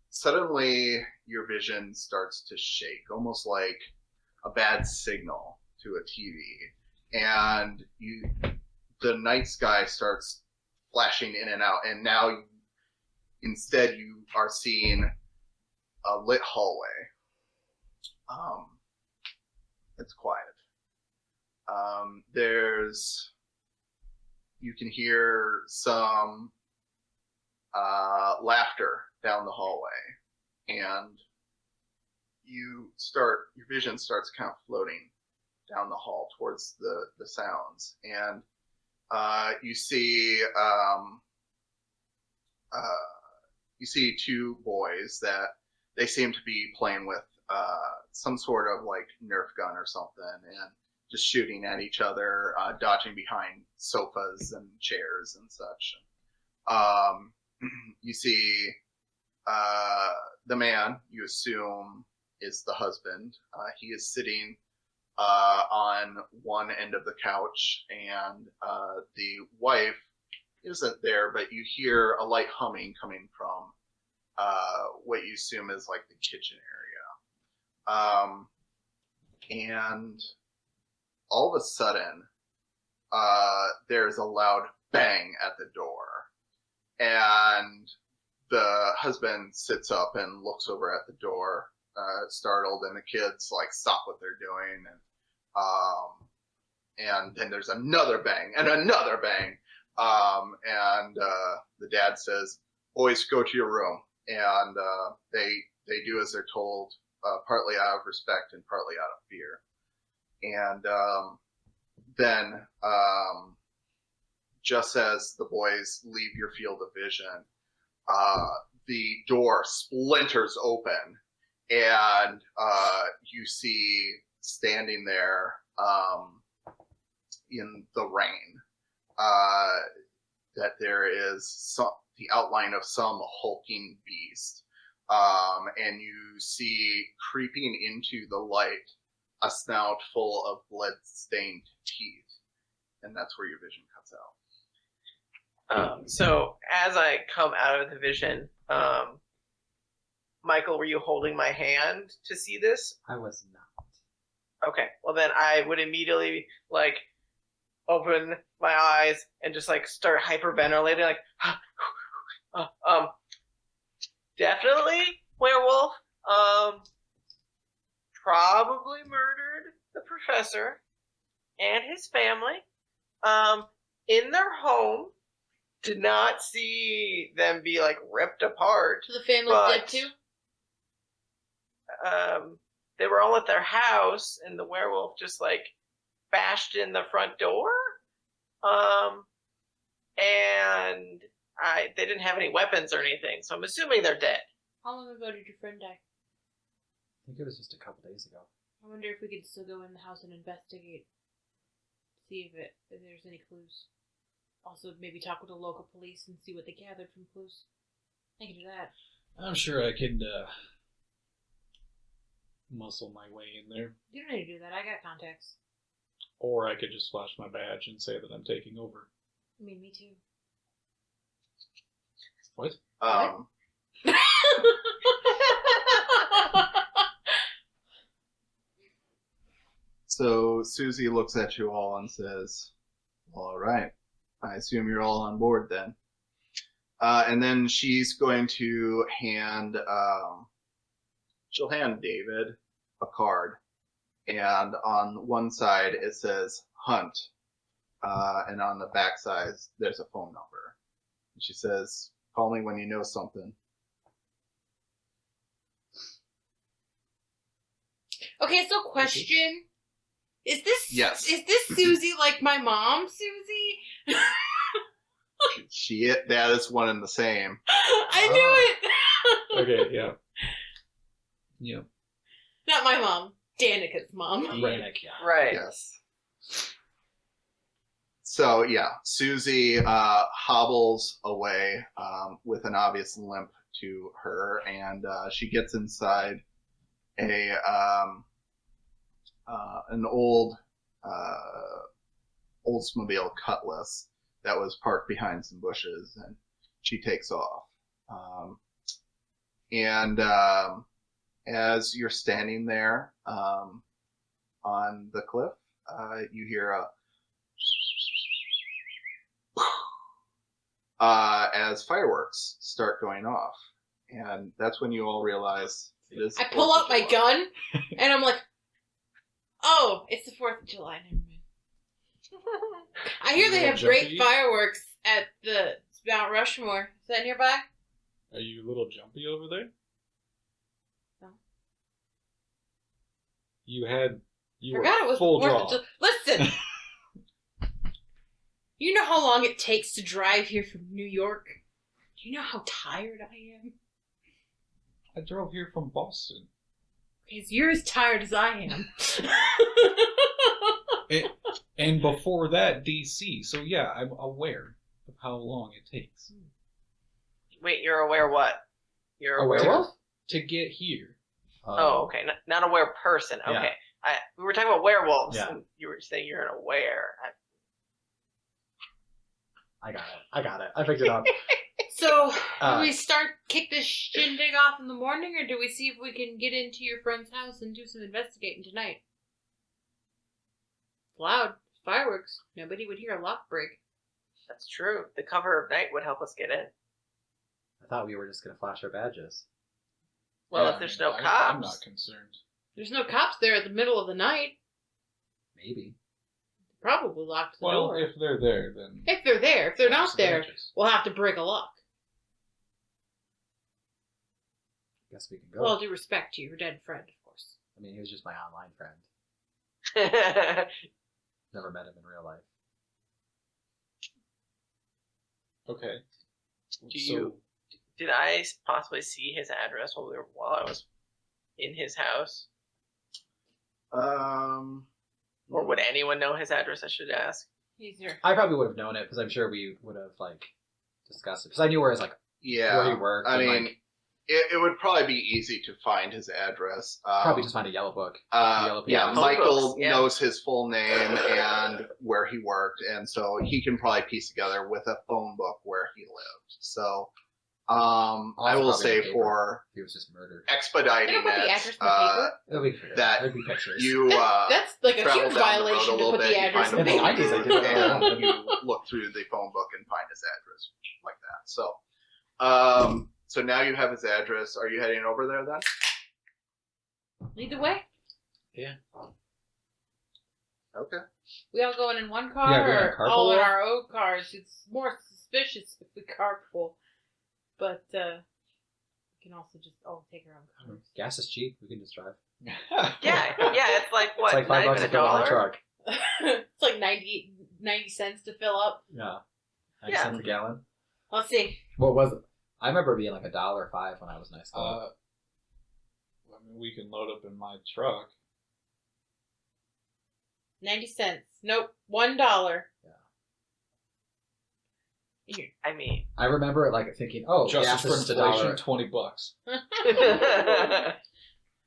suddenly your vision starts to shake, almost like a bad signal to a TV, and the night sky starts flashing in and out, and now instead you are seeing a lit hallway. It's quiet. You can hear some laughter down the hallway, and your vision starts kind of floating down the hall towards the sounds, and you see you see two boys that they seem to be playing with some sort of like Nerf gun or something, and just shooting at each other, dodging behind sofas and chairs and such. You see the man you assume is the husband. He is sitting on one end of the couch, and the wife isn't there, but you hear a light humming coming from what you assume is like the kitchen area. And all of a sudden, there's a loud bang at the door, and the husband sits up and looks over at the door, startled, and the kids like stop what they're doing, and then there's another bang and another bang, and the dad says, "Boys, go to your room," and they do as they're told, partly out of respect and partly out of fear. And then, just as the boys leave your field of vision, the door splinters open, and you see standing there in the rain that there is the outline of some hulking beast, and you see creeping into the light a snout full of blood-stained teeth, and that's where your vision cuts out. So as I come out of the vision, Michael, were you holding my hand to see this? I was not. Okay, well then I would immediately like open my eyes and just like start hyperventilating, like, definitely werewolf. Probably murdered the professor and his family. In their home. Did not see them be like ripped apart. So the family's dead too? They were all at their house, and the werewolf just like bashed in the front door. And they didn't have any weapons or anything, so I'm assuming they're dead. How long ago did your friend die? I think it was just a couple days ago. I wonder if we could still go in the house and investigate. See if there's any clues. Also, maybe talk with the local police and see what they gathered from clues. I can do that. I'm sure I can muscle my way in there. You don't need to do that. I got contacts. Or I could just flash my badge and say that I'm taking over. I mean, me too. What? So Susie looks at you all and says, "All right. I assume you're all on board then." And then she's going to hand, she'll hand David a card. And on one side it says Hunt. And on the back side there's a phone number. And she says, "Call me when you know something." Okay, so question. Is this Susie like my mom, Susie? That is one and the same. I knew it. Okay, yeah. Yeah. Not my mom. Danica's mom. Danica, yeah. Right. Yes. So yeah, Susie hobbles away with an obvious limp to her, and she gets inside an old Oldsmobile Cutlass that was parked behind some bushes, and she takes off. And as you're standing there on the cliff, you hear as fireworks start going off, and that's when you all realize it is. I pull out my gun, and I'm like, "Oh, it's the 4th of July." Never mind. I hear they have great fireworks at the Mount Rushmore. Is that nearby? Are you a little jumpy over there? No. You were Forgot it was full the 4th draw. of July. Listen! You know how long it takes to drive here from New York? You know how tired I am? I drove here from Boston. Because you're as tired as I am. And before that, DC. So yeah, I'm aware of how long it takes Wait, you're aware what? You're A aware. werewolf? to get here. Oh, okay. Not aware person. Okay. Yeah. We were talking about werewolves, Yeah. and you were saying you're an aware. I got it. I picked it up. So, do we kick this shindig off in the morning, or do we see if we can get into your friend's house and do some investigating tonight? It's loud. Fireworks. Nobody would hear a lock break. That's true. The cover of night would help us get in. I thought we were just going to flash our badges. Well, Yeah, if there's I mean, no cops. I'm not concerned. There's no cops there at the middle of the night. Maybe. Probably locked the Well, door. if they're there, then If they're there. If they're flash not the there, badges. we'll have to break a lock. Guess we can go. With all due respect to your dead friend, of course. I mean, he was just my online friend. Never met him in real life. Okay. Did I possibly see his address while I was in his house? Or would anyone know his address? I should ask. He's your... I probably would have known it because I'm sure we would have discussed it because I knew where his where he worked. I and, mean, it would probably be easy to find his address. probably just find a yellow book. Yellow Yeah, pages. Michael Yeah. knows his full name and where he worked, and so he can probably piece together with a phone book where he lived. So, I will probably say the paper. for He was just murdered. expediting They don't put the it, address in the paper? It'll be that There'd be pictures. you That's like a travel huge down the road violation a to little put bit, the you address find in the a In the paper. 90s, I did that. and you look through the phone book and find his address like that. So now you have his address. Are you heading over there then? Lead the way. Okay. We all going in one car Yeah, we're in or a carpool. all in our own cars? It's more suspicious if we carpool. But we can also just all take our own cars. Gas is cheap. We can just drive. Yeah, it's like what? It's like $5 not to even fill my $1? truck. It's like 90 cents to fill up. Yeah. 90 Yeah. cents a gallon. Let's see. What was it? I remember being like $1.05 when I was in high school. I mean, we can load up in my truck. 90 cents. Nope. $1. I mean, I remember thinking, oh, Justice gas for is just inflation, $1. $20.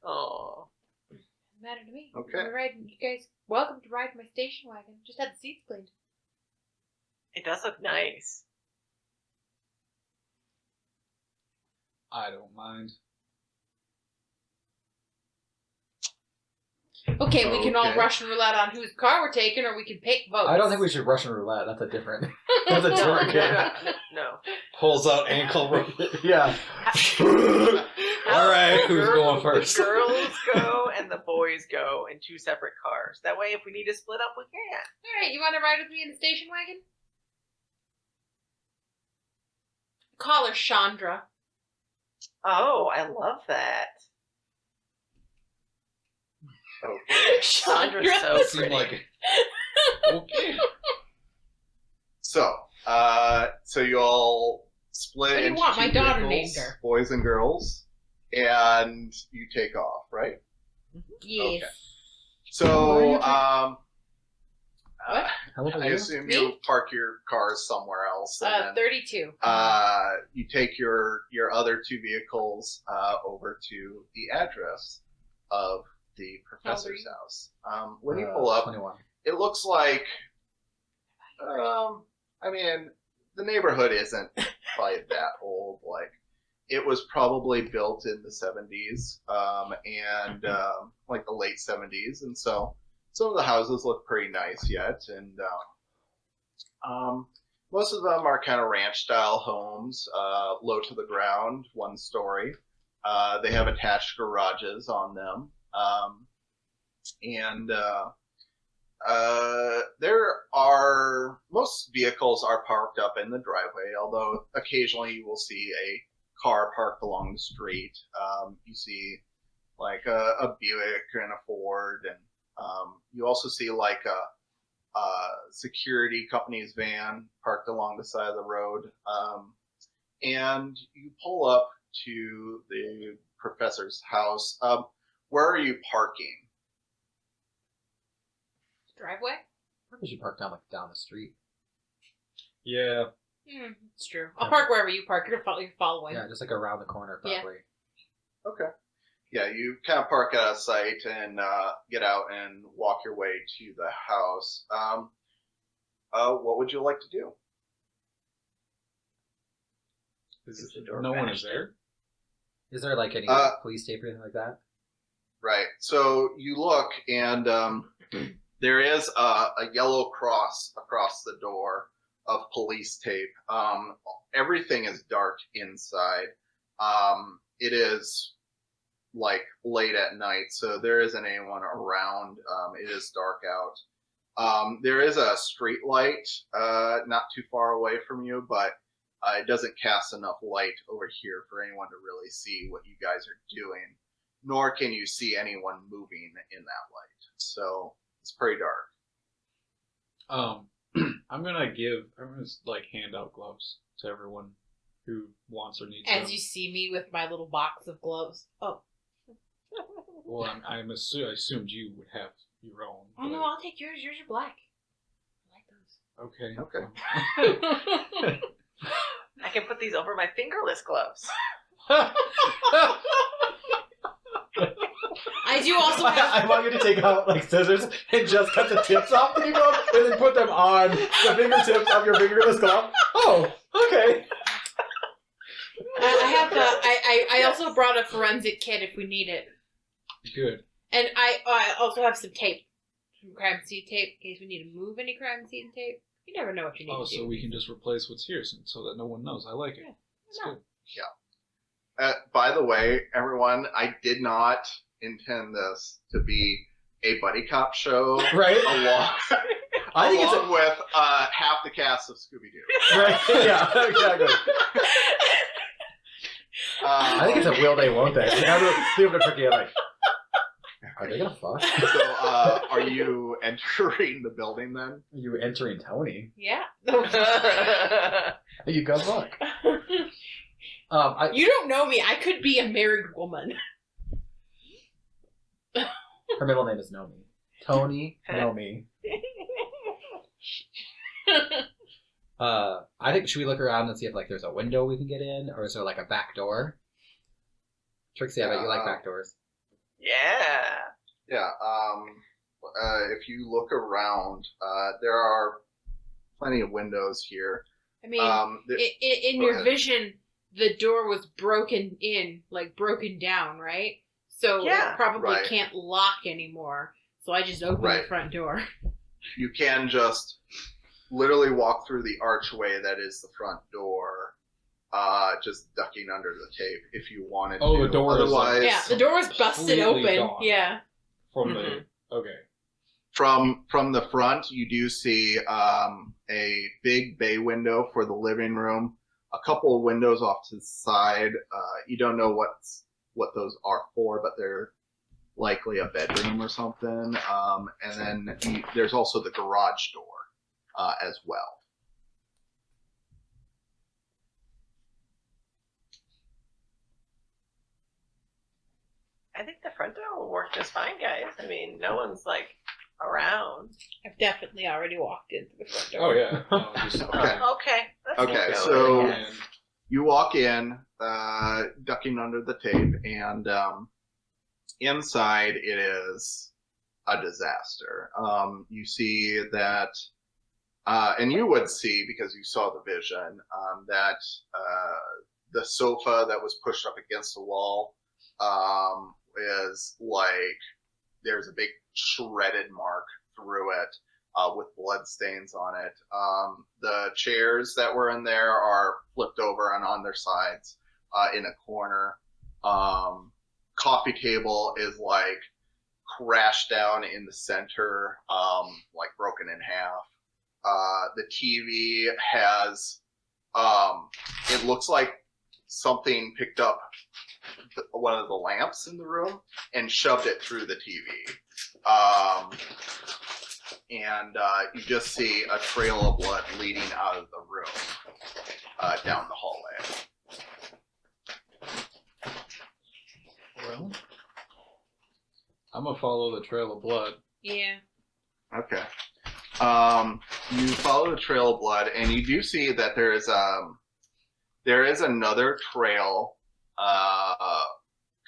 oh, Doesn't matter to me. Okay. We're riding. You guys, welcome to ride my station wagon. Just had the seats cleaned. it does look nice. I don't mind. Okay, we can all Okay. Russian roulette on whose car we're taking, or we can pick votes. I don't think we should Russian roulette. That's a different. That's a different game. No. Pulls out ankle rope. Yeah. All right, who's going first? The girls go and the boys go in two separate cars. That way, if we need to split up, we can. All right, you want to ride with me in the station wagon? Call her Chandra. Oh, I love that. Okay. Chandra's so That seemed pretty. like okay. So you all split What do you into want? My two daughter vehicles, named her. boys and girls, and you take off, right? Yes. Okay. So, What? How old are I you? assume Me? you park your cars somewhere else, and then 32. you take your other two vehicles over to the address of the professor's you? house. When you pull up, 21. it looks like, I mean, the neighborhood isn't quite that old. Like, it was probably built in the 70s, and like the late 70s, and so some of the houses look pretty nice yet, and most of them are kind of ranch-style homes, low to the ground, one story. They have attached garages on them, and most vehicles are parked up in the driveway, although occasionally you will see a car parked along the street. You see like a Buick and a Ford, and you also see like a security company's van parked along the side of the road. and you pull up to the professor's house. Where are you parking? Driveway? Probably should park down the street. Yeah. It's true. I'll park wherever you park. You're following. Yeah, just like around the corner, probably. Okay. Yeah, you kind of park at a site and get out and walk your way to the house. What would you like to do? No one is there? Is there like any police tape or anything like that? Right. So you look, and there is a yellow cross across the door of police tape. Everything is dark inside. It is like late at night, so there isn't anyone around. It is dark out. There is a street light not too far away from you, but it doesn't cast enough light over here for anyone to really see what you guys are doing, nor can you see anyone moving in that light. So it's pretty dark. I'm gonna like hand out gloves to everyone who wants or needs them. As you see me with my little box of gloves. Oh. Well, I assumed you would have your own. Oh no, I'll take yours. Yours are black. I like those. Okay. I can put these over my fingerless gloves. I do also have... I want you to take out like scissors and just cut the tips off the glove and then put them on the fingertips of your fingerless glove. Oh, okay. I have I also brought a forensic kit if we need it. Good. And I also have some tape. Some crime scene tape in case we need to move any crime scene tape. You never know what you need to do. So we can just replace what's here so that no one knows. I like it. Yeah. It's good. Yeah. By the way, everyone, I did not intend this to be a buddy cop show. Right? I think along with half the cast of Scooby-Doo. Right? Yeah, exactly. I think it's a will they, won't they? People are tricky. Like, are they gonna fuck? So, are you entering the building then? Are you entering Toni? Yeah. You good luck. You don't know me. I could be a married woman. Her middle name is Nomi. Toni Nomi. I think, should we look around and see if like there's a window we can get in, or is there like a back door? Trixie, I bet you like back doors. Yeah. Yeah. If you look around, there are plenty of windows here. I mean, in your vision, the door was broken down, right? So it probably can't lock anymore. So I just opened the front door. You can just literally walk through the archway that is the front door, just ducking under the tape if you wanted to. Oh, the door Otherwise, is the door is busted open. Gone. Yeah. From the From the front, you do see a big bay window for the living room. A couple of windows off to the side. You don't know what those are for, but they're likely a bedroom or something. And then there's also the garage door as well. I think the front door will work just fine, guys. I mean, no one's like around. I've definitely already walked into the front door. Oh yeah. Okay. Okay, so you walk in, ducking under the tape, and inside it is a disaster. You see that, and you would see because you saw the vision, that the sofa that was pushed up against the wall is like there's a big shredded mark through it with blood stains on it. The chairs that were in there are flipped over and on their sides in a corner. Coffee table is like crashed down in the center, like broken in half. The TV has, it looks like something picked up one of the lamps in the room and shoved it through the TV. And you just see a trail of blood leading out of the room down the hallway. I'm gonna follow the trail of blood. Yeah. Okay. You follow the trail of blood, and you do see that there is another trail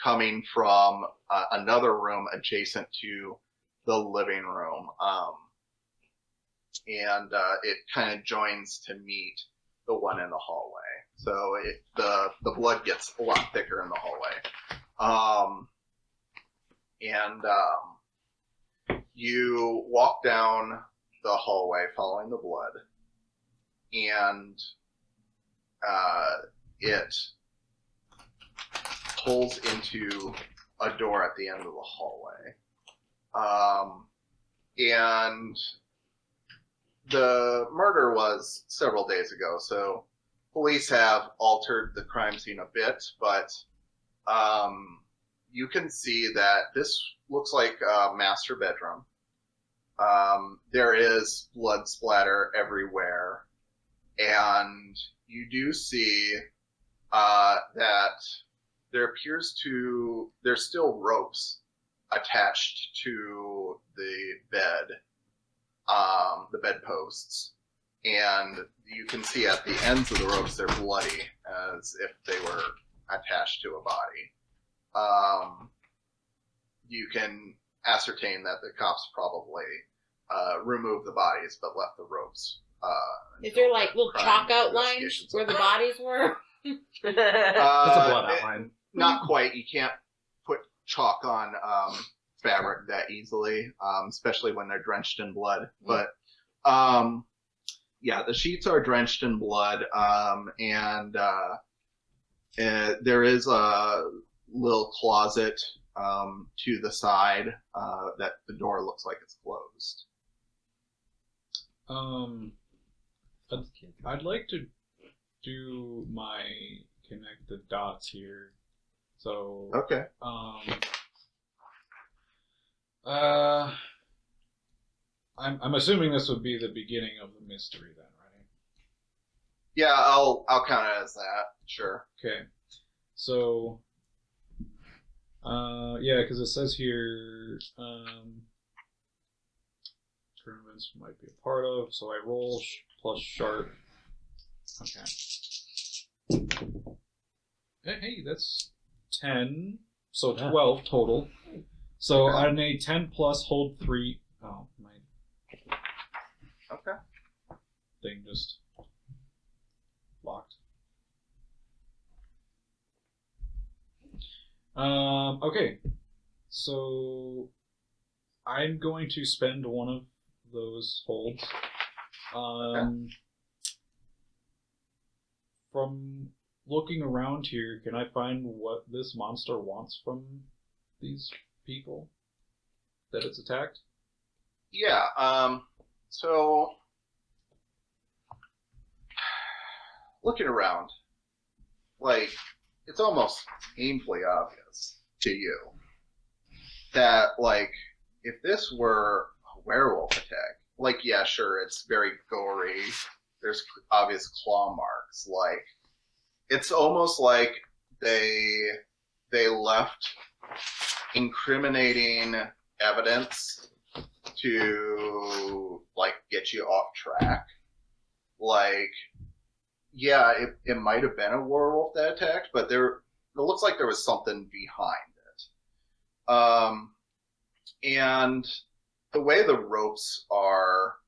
coming from another room adjacent to the living room, and it kind of joins to meet the one in the hallway. So the blood gets a lot thicker in the hallway, and you walk down the hallway following the blood, and it pulls into a door at the end of the hallway. And the murder was several days ago, so police have altered the crime scene a bit, but you can see that this looks like a master bedroom. There is blood splatter everywhere, and you do see that there's still ropes attached to the bedposts, and you can see at the ends of the ropes they're bloody, as if they were attached to a body. You can ascertain that the cops probably removed the bodies but left the ropes. Is there like little chalk outlines investigations where the bodies were? That's a blood outline. Not quite. You can't put chalk on fabric that easily, especially when they're drenched in blood. But yeah, the sheets are drenched in blood, and there is a little closet to the side that the door looks like it's closed. I'd like to do my connect the dots here. So Okay. I'm assuming this would be the beginning of the mystery then, right? Yeah, I'll count it as that. Sure. Okay. So yeah, because it says here current events might be a part of, so I roll plus sharp. Okay. Hey, that's 10, so 12 total. So Okay. on a 10 plus, hold 3. Oh, my Okay. thing just locked. Okay, so I'm going to spend one of those holds. From looking around here, can I find what this monster wants from these people that it's attacked? Yeah. So looking around, like, it's almost painfully obvious to you that, like, if this were a werewolf attack, like, yeah, sure, it's very gory. There's obvious claw marks. Like, it's almost like they left incriminating evidence to, like, get you off track. Like, yeah, it might have been a werewolf that attacked, but it looks like there was something behind it. And the way the ropes are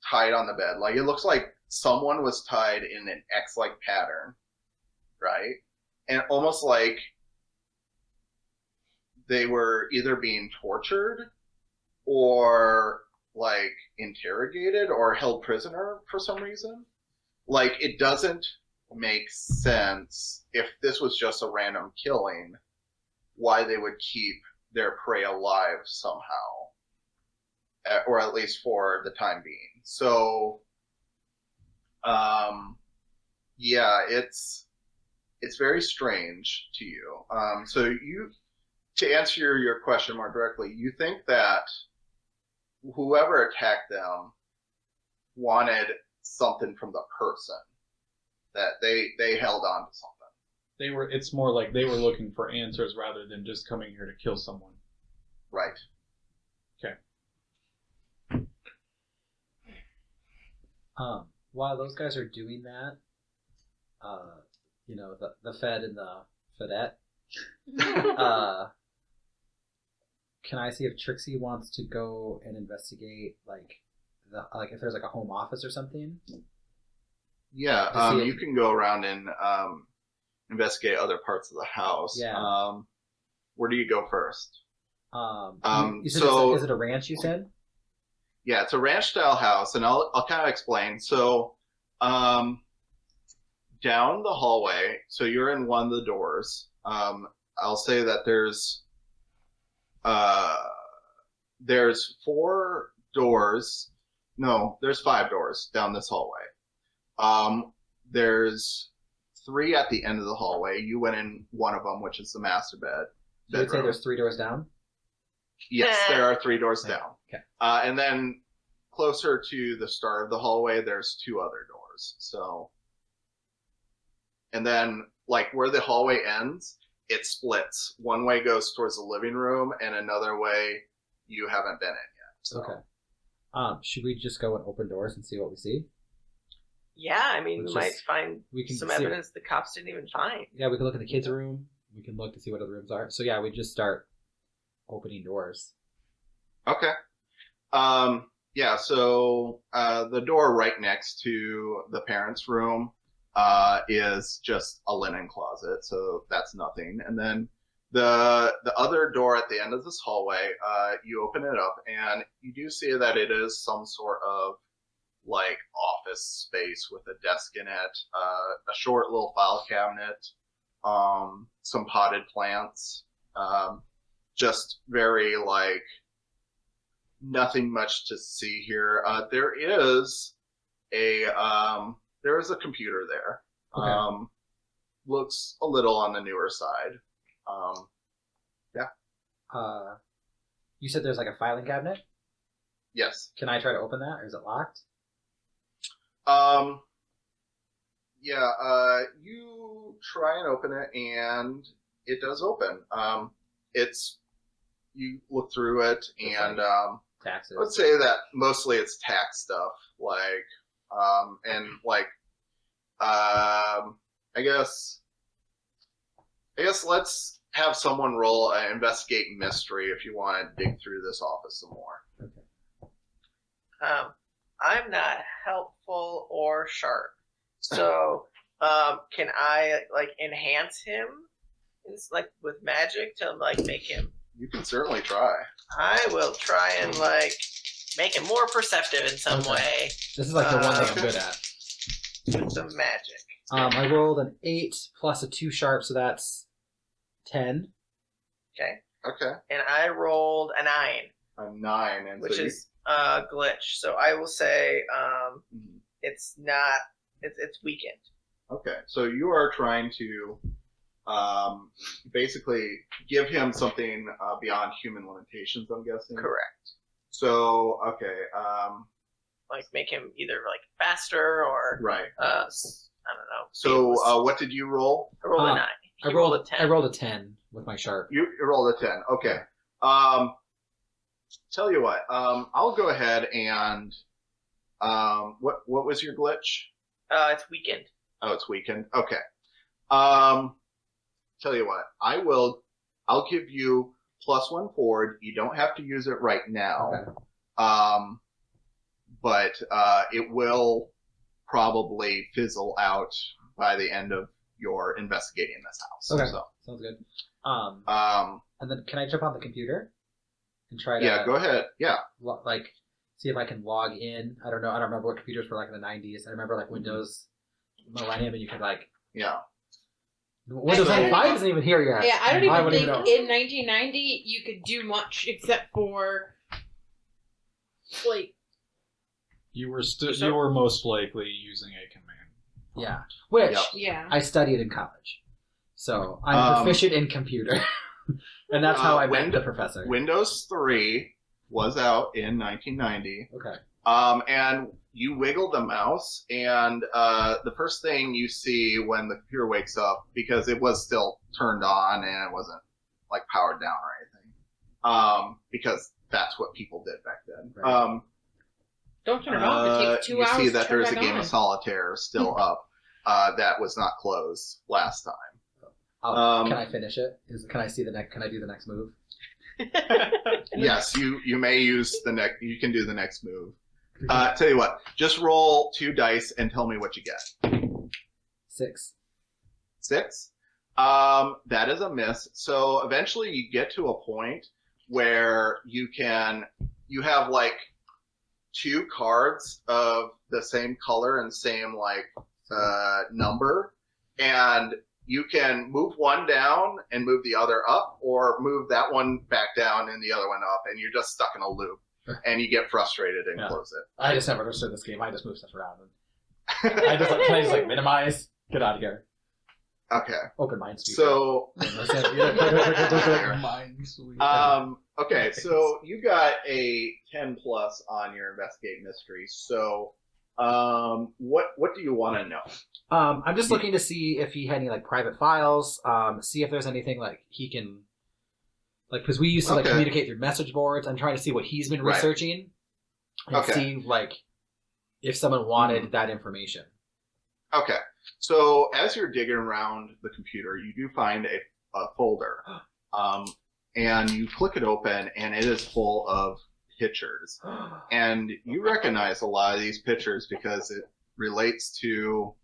tied on the bed, like, it looks like someone was tied in an X-like pattern, right? And almost like they were either being tortured or, like, interrogated or held prisoner for some reason. Like, it doesn't make sense if this was just a random killing, why they would keep their prey alive somehow, or at least for the time being. So, yeah, it's very strange to you. So to answer your question more directly, you think that whoever attacked them wanted something from the person, that they held on to something. It's more like they were looking for answers rather than just coming here to kill someone. Right. While those guys are doing that, the Fed and the Fedette, can I see if Trixie wants to go and investigate, if there's like a home office or something? Yeah, you can go around and investigate other parts of the house. Yeah. Where do you go first? You said is it a ranch? You said. Yeah, it's a ranch-style house, and I'll kind of explain. So, down the hallway, so you're in one of the doors. I'll say that there's 4 doors. No, there's 5 doors down this hallway. There's 3 at the end of the hallway. You went in one of them, which is the master bed. So you'd say there's 3 doors down? Yes, there are 3 doors down. Okay. And then closer to the start of the hallway, there's 2 other doors. So, and then where the hallway ends, it splits. One way goes towards the living room, and another way you haven't been in yet. So. Okay. Should we just go and open doors and see what we see? Yeah, I mean, we might find can some see evidence the cops didn't even find. Yeah, we can look in the kids' room. We can look to see what other rooms are. So yeah, we just start opening doors. Okay. Yeah, so the door right next to the parents' room is just a linen closet, so that's nothing. And then the other door at the end of this hallway, you open it up, and you do see that it is some sort of office space with a desk in it, a short little file cabinet, some potted plants, just very nothing much to see here. There is a computer there. Okay. Looks a little on the newer side. You said there's a filing cabinet? Yes. Can I try to open that, or is it locked? Yeah, you try and open it, and it does open. You look through it, and Taxes. I would say that mostly it's tax stuff, I guess let's have someone roll an investigate mystery if you want to dig through this office some more. Okay. I'm not helpful or sharp, so can I enhance him? It's with magic to make him. You can certainly try. I will try and make him more perceptive in some way. This is the one that I'm good at. With some magic. I rolled an 8 plus a 2 sharp, so that's 10. Okay. And I rolled a 9. A 9, and which is a glitch. So I will say it's not. It's weakened. Okay, so you are trying to basically give him something beyond human limitations, I'm guessing? Correct. So, okay. Make him either faster or right. I don't know. So what did you roll? I rolled a 9. I rolled a 10. I rolled a 10 with my sharp. You rolled a 10. Okay. Tell you what. I'll go ahead and what was your glitch? It's weakened. Oh, it's weakened. Okay. Tell you what. I'll give you +1 forward. You don't have to use it right now. Okay. But it will probably fizzle out by the end of your investigating this house. Okay. So. Sounds good. And then can I jump on the computer and try to? Yeah, go ahead. Yeah. See if I can log in. I don't know. I don't remember what computers were in the 90s. I remember Windows Millennium, and you could Yeah. Windows 95 isn't even here yet. Yeah, I don't even think know. in 1990 you could do much except for You were most likely using a command. Yeah, which yeah. I studied in college, so I'm proficient in computer, and that's how I met the professor. Windows 3 was out in 1990. Okay. And you wiggle the mouse, and the first thing you see when the computer wakes up, because it was still turned on and it wasn't like powered down or anything, because that's what people did back then. Right. Don't turn it off. It takes 2 you hours see to that turn there's a back game on. of solitaire still up that was not closed last time. Can I finish it? Can I see the next? Can I do the next move? Yes, you may use the next. You can do the next move. Tell you what, just roll 2 dice and tell me what you get. 6. 6. That is a miss. So eventually you get to a point where you have like 2 cards of the same color and same like number, and you can move one down and move the other up, or move that one back down and the other one up, and you're just stuck in a loop, and you get frustrated and close it. I just never understood this game. I just move stuff around. And can I just like minimize? Get out of here. Okay. Open mind speaker. So, Minesweeper. okay, so you got a 10 plus on your investigate mystery. So, what do you want to know? I'm just looking to see if he had any like private files. See if there's anything like he can, like, because we used to like Okay. communicate through message boards. I'm trying to see what he's been Right. researching and Okay. see like if someone wanted that information. Okay, so as you're digging around the computer, you do find a folder, and you click it open, and it is full of pictures. And you recognize a lot of these pictures because it relates to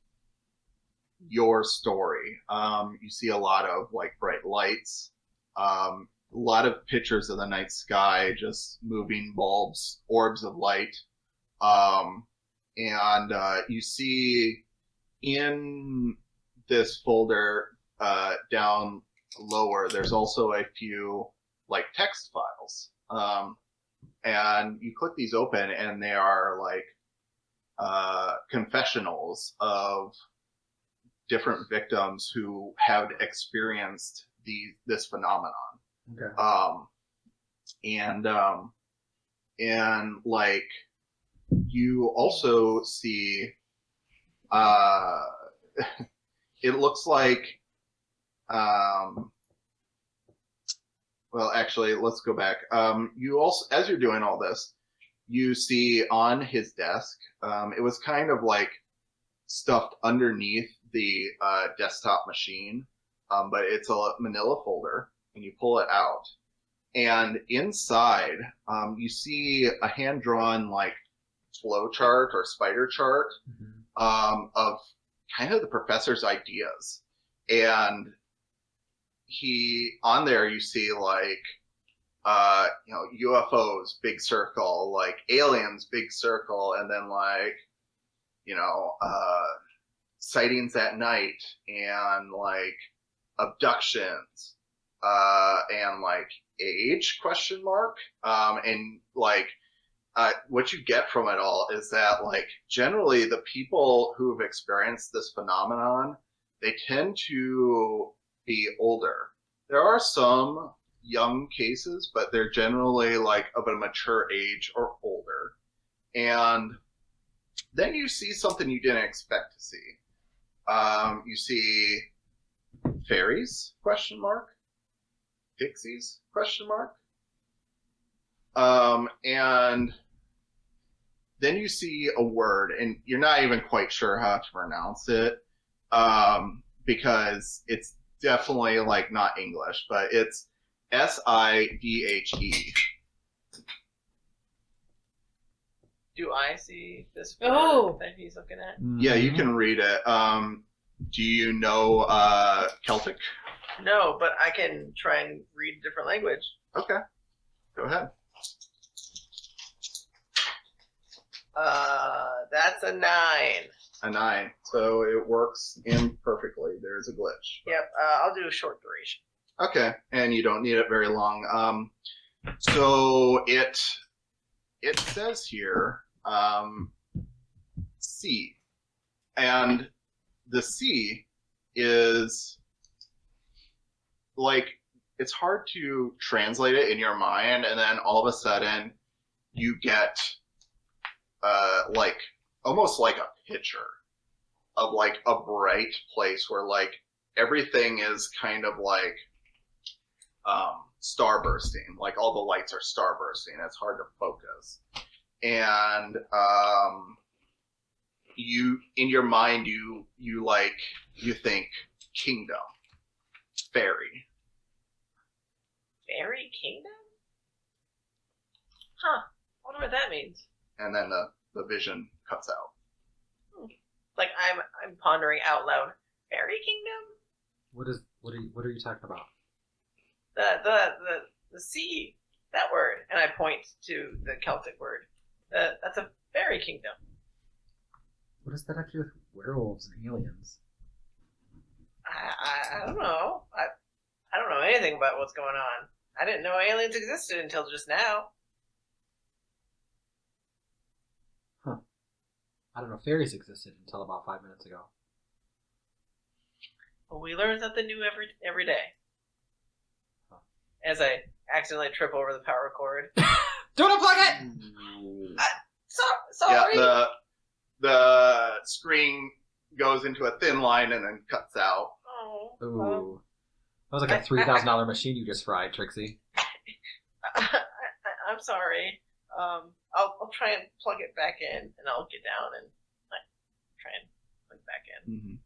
your story. You see a lot of like bright lights, a lot of pictures of the night sky, just moving bulbs, orbs of light, and you see in this folder down lower, there's also a few like text files. And you click these open, and they are like confessionals of different victims who have experienced this phenomenon. Okay. And like you also see, it looks like, well, actually, let's go back. You also, as you're doing all this, you see on his desk, it was kind of like stuffed underneath the desktop machine, but it's a manila folder, and you pull it out. And inside, you see a hand-drawn like flow chart or spider chart of kind of the professor's ideas. And on there you see like, UFOs, big circle, like aliens, big circle, and then like, sightings at night, and like abductions, and like age ? And like, what you get from it all is that like generally the people who have experienced this phenomenon, they tend to be older. There are some young cases, but they're generally like of a mature age or older. And then you see something you didn't expect to see. You see fairies ? Pixies ? And then you see a word, and you're not even quite sure how to pronounce it, because it's definitely like not English, but it's SIDHE. Do I see this Oh. word that he's looking at? Yeah, you can read it. Do you know Celtic? No, but I can try and read a different language. Okay, go ahead. That's a 9. A 9. So it works imperfectly. There's a glitch. Yep, I'll do a short duration. Okay, and you don't need it very long. So it says here, C, and the C is like, it's hard to translate it in your mind, and then all of a sudden you get like almost like a picture of like a bright place where like everything is kind of like starbursting, like all the lights are starbursting. It's hard to focus, and you in your mind you think kingdom, fairy. Fairy kingdom? Huh. I wonder what that means. And then the vision cuts out. Like I'm pondering out loud. Fairy kingdom? What are you talking about? The sea, that word, and I point to the Celtic word. That's a fairy kingdom. What does that have to do with werewolves and aliens? I don't know. I don't know anything about what's going on. I didn't know aliens existed until just now. I don't know. Fairies existed until about 5 minutes ago. Well, we learn something new every day. Huh. As I accidentally trip over the power cord. Don't unplug it! Sorry. Yeah, the screen goes into a thin line and then cuts out. Oh. Ooh. That was like a $3,000 machine you just fried, Trixie. I'm sorry. I'll try and plug it back in, and I'll get down and try and plug it back in.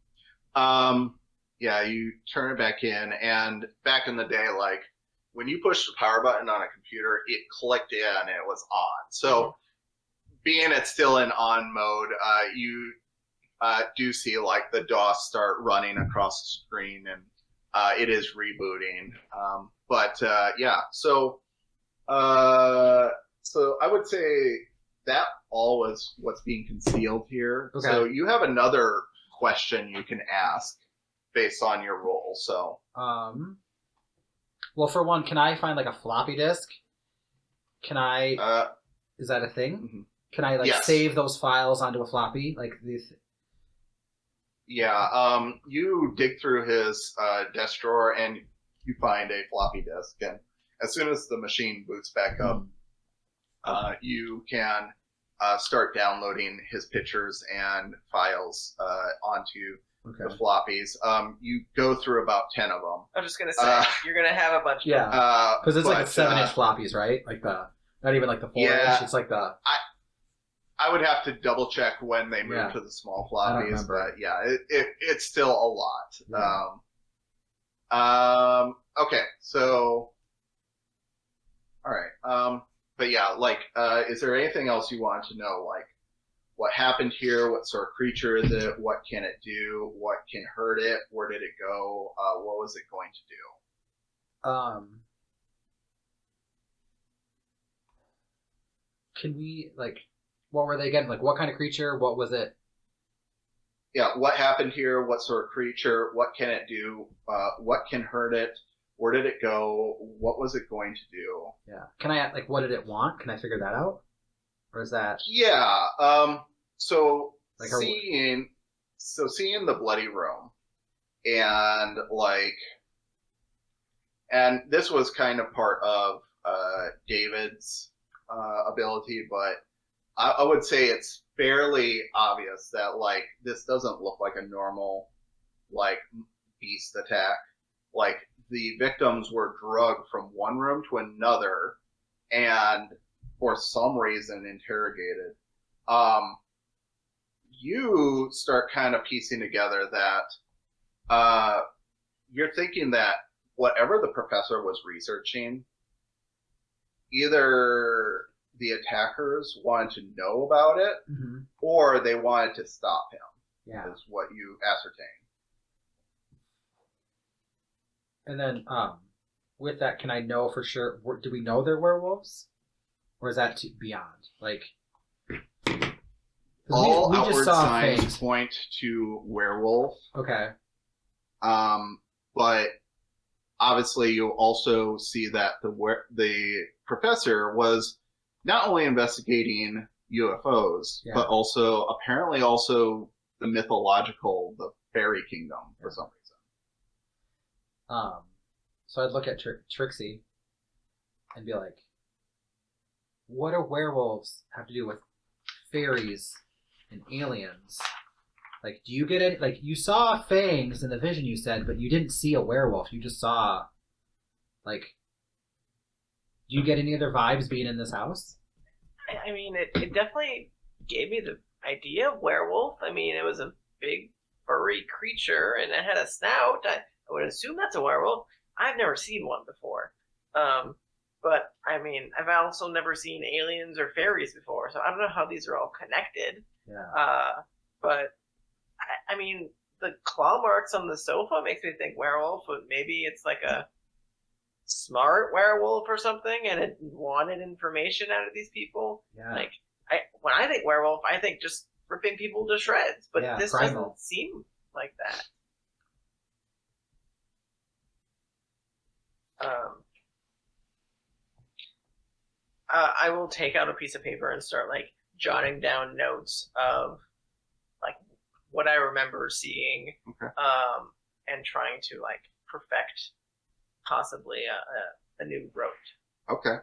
Mm-hmm. Yeah, you turn it back in, and back in the day, like when you push the power button on a computer, it clicked in and it was on. So, being it's still in on mode, you do see like the DOS start running across the screen, and it is rebooting. Yeah, so I would say that all was what's being concealed here. Okay. So you have another question you can ask based on your role. So well, for one, can I find like a floppy disk? Can I? Is that a thing? Mm-hmm. Can I like Yes. save those files onto a floppy? Like these? Yeah, you dig through his desk drawer and you find a floppy disk, and as soon as the machine boots back up, you can start downloading his pictures and files onto the floppies. You go through about 10 of them. I'm just gonna say you're gonna have a bunch. Yeah, because it's like 7-inch uh, floppies, right? Like not even like the 4-inch. Yeah. It's like the. I would have to double check when they moved Yeah. to the small I don't floppies, remember. but yeah, it's still a lot. Yeah. Okay, so all right. But yeah, like, is there anything else you want to know? Like, what happened here? What sort of creature is it? What can it do? What can hurt it? Where did it go? What was it going to do? Can we like? What were they again? Like, what kind of creature? What was it? Yeah, what happened here? What sort of creature? What can it do? What can hurt it? Where did it go? What was it going to do? Yeah. Can I like? What did it want? Can I figure that out? Or is that? Yeah. So Like seeing the bloody room, and this was kind of part of David's ability, but I would say it's fairly obvious that like this doesn't look like a normal like beast attack. Like the victims were drugged from one room to another and for some reason interrogated. You start kind of piecing together that you're thinking that whatever the professor was researching, either the attackers wanted to know about it or they wanted to stop him. Yeah. Is what you ascertain. And then, with that, can I know for sure? Do we know they're werewolves, or is that beyond? Like, All we outward just saw signs things. point to werewolf. Okay. But obviously, you also see that the professor was not only investigating UFOs, but also apparently also the mythological, the fairy kingdom for some reason. So I'd look at Trixie and be like, what do werewolves have to do with fairies and aliens, like, do you get it? Like, you saw fangs in the vision you said, but you didn't see a werewolf. You just saw, like, do you get any other vibes being in this house? I mean, it definitely gave me the idea of werewolf. I mean, it was a big furry creature and it had a snout. I would assume that's a werewolf. I've never seen one before. But I mean, I've also never seen aliens or fairies before, so I don't know how these are all connected. Yeah. But I mean, the claw marks on the sofa makes me think werewolf, but maybe it's like a smart werewolf or something, and it wanted information out of these people. Yeah. Like, when I think werewolf, I think just ripping people to shreds, but Yeah, this primal. doesn't seem like that. I will take out a piece of paper and start like jotting down notes of like what I remember seeing, Okay. and trying to like perfect possibly a new route. Okay.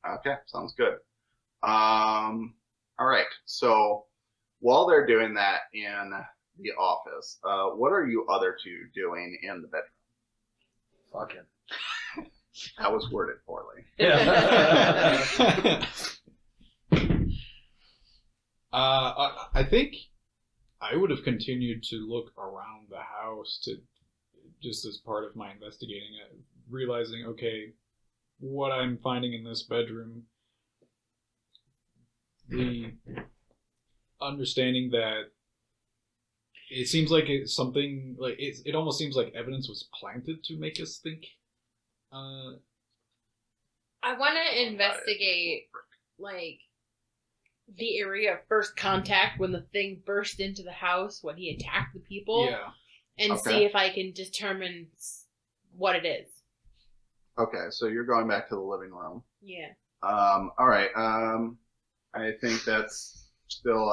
Okay, sounds good. All right. So while they're doing that in the office, what are you other two doing in the bedroom? Fucking. That was worded poorly. I think I would have continued to look around the house to just as part of my investigating it, realizing, okay, what I'm finding in this bedroom, the understanding that it seems like it's something like it almost seems like evidence was planted to make us think. I want to investigate, like, the area of first contact when the thing burst into the house, when he attacked the people, Yeah. and Okay. see if I can determine what it is. Okay, so you're going back to the living room. Yeah. All right. I think that's still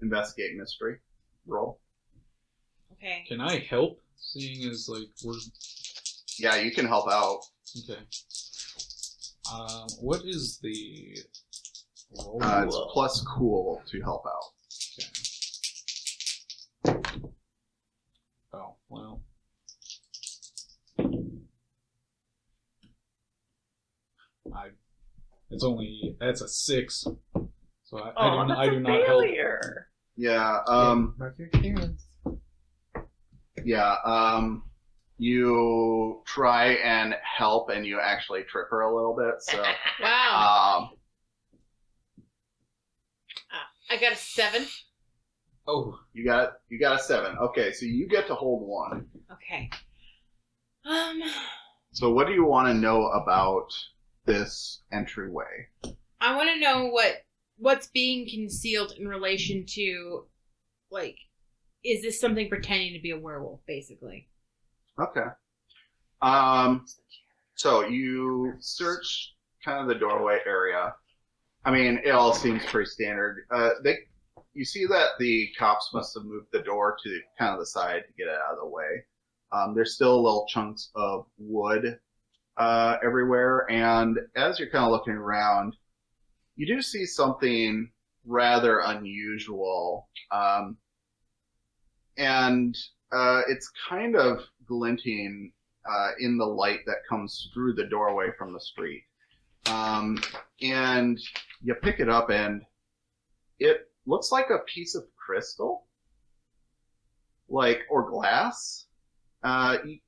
investigate mystery roll. Okay. Can I help? Seeing as like we're Yeah, you can help out. okay. What is the roll? It's plus cool to help out. Okay. Oh well. That's a 6. So I do not help. Failure. Yeah. Mark your experience. Yeah. You try and help, and you actually trip her a little bit. So. Wow. Um. I got a 7. Oh, You got a 7. Okay, so you get to hold 1. Okay. So what do you want to know about this entryway? I want to know what's being concealed in relation to, like, is this something pretending to be a werewolf, basically? Okay. So you search kind of the doorway area. I mean, it all seems pretty standard. You see that the cops must have moved the door to kind of the side to get it out of the way. There's still little chunks of wood everywhere, and as you're kind of looking around, you do see something rather unusual, and it's kind of glinting in the light that comes through the doorway from the street. And you pick it up, and it looks like a piece of crystal, or glass.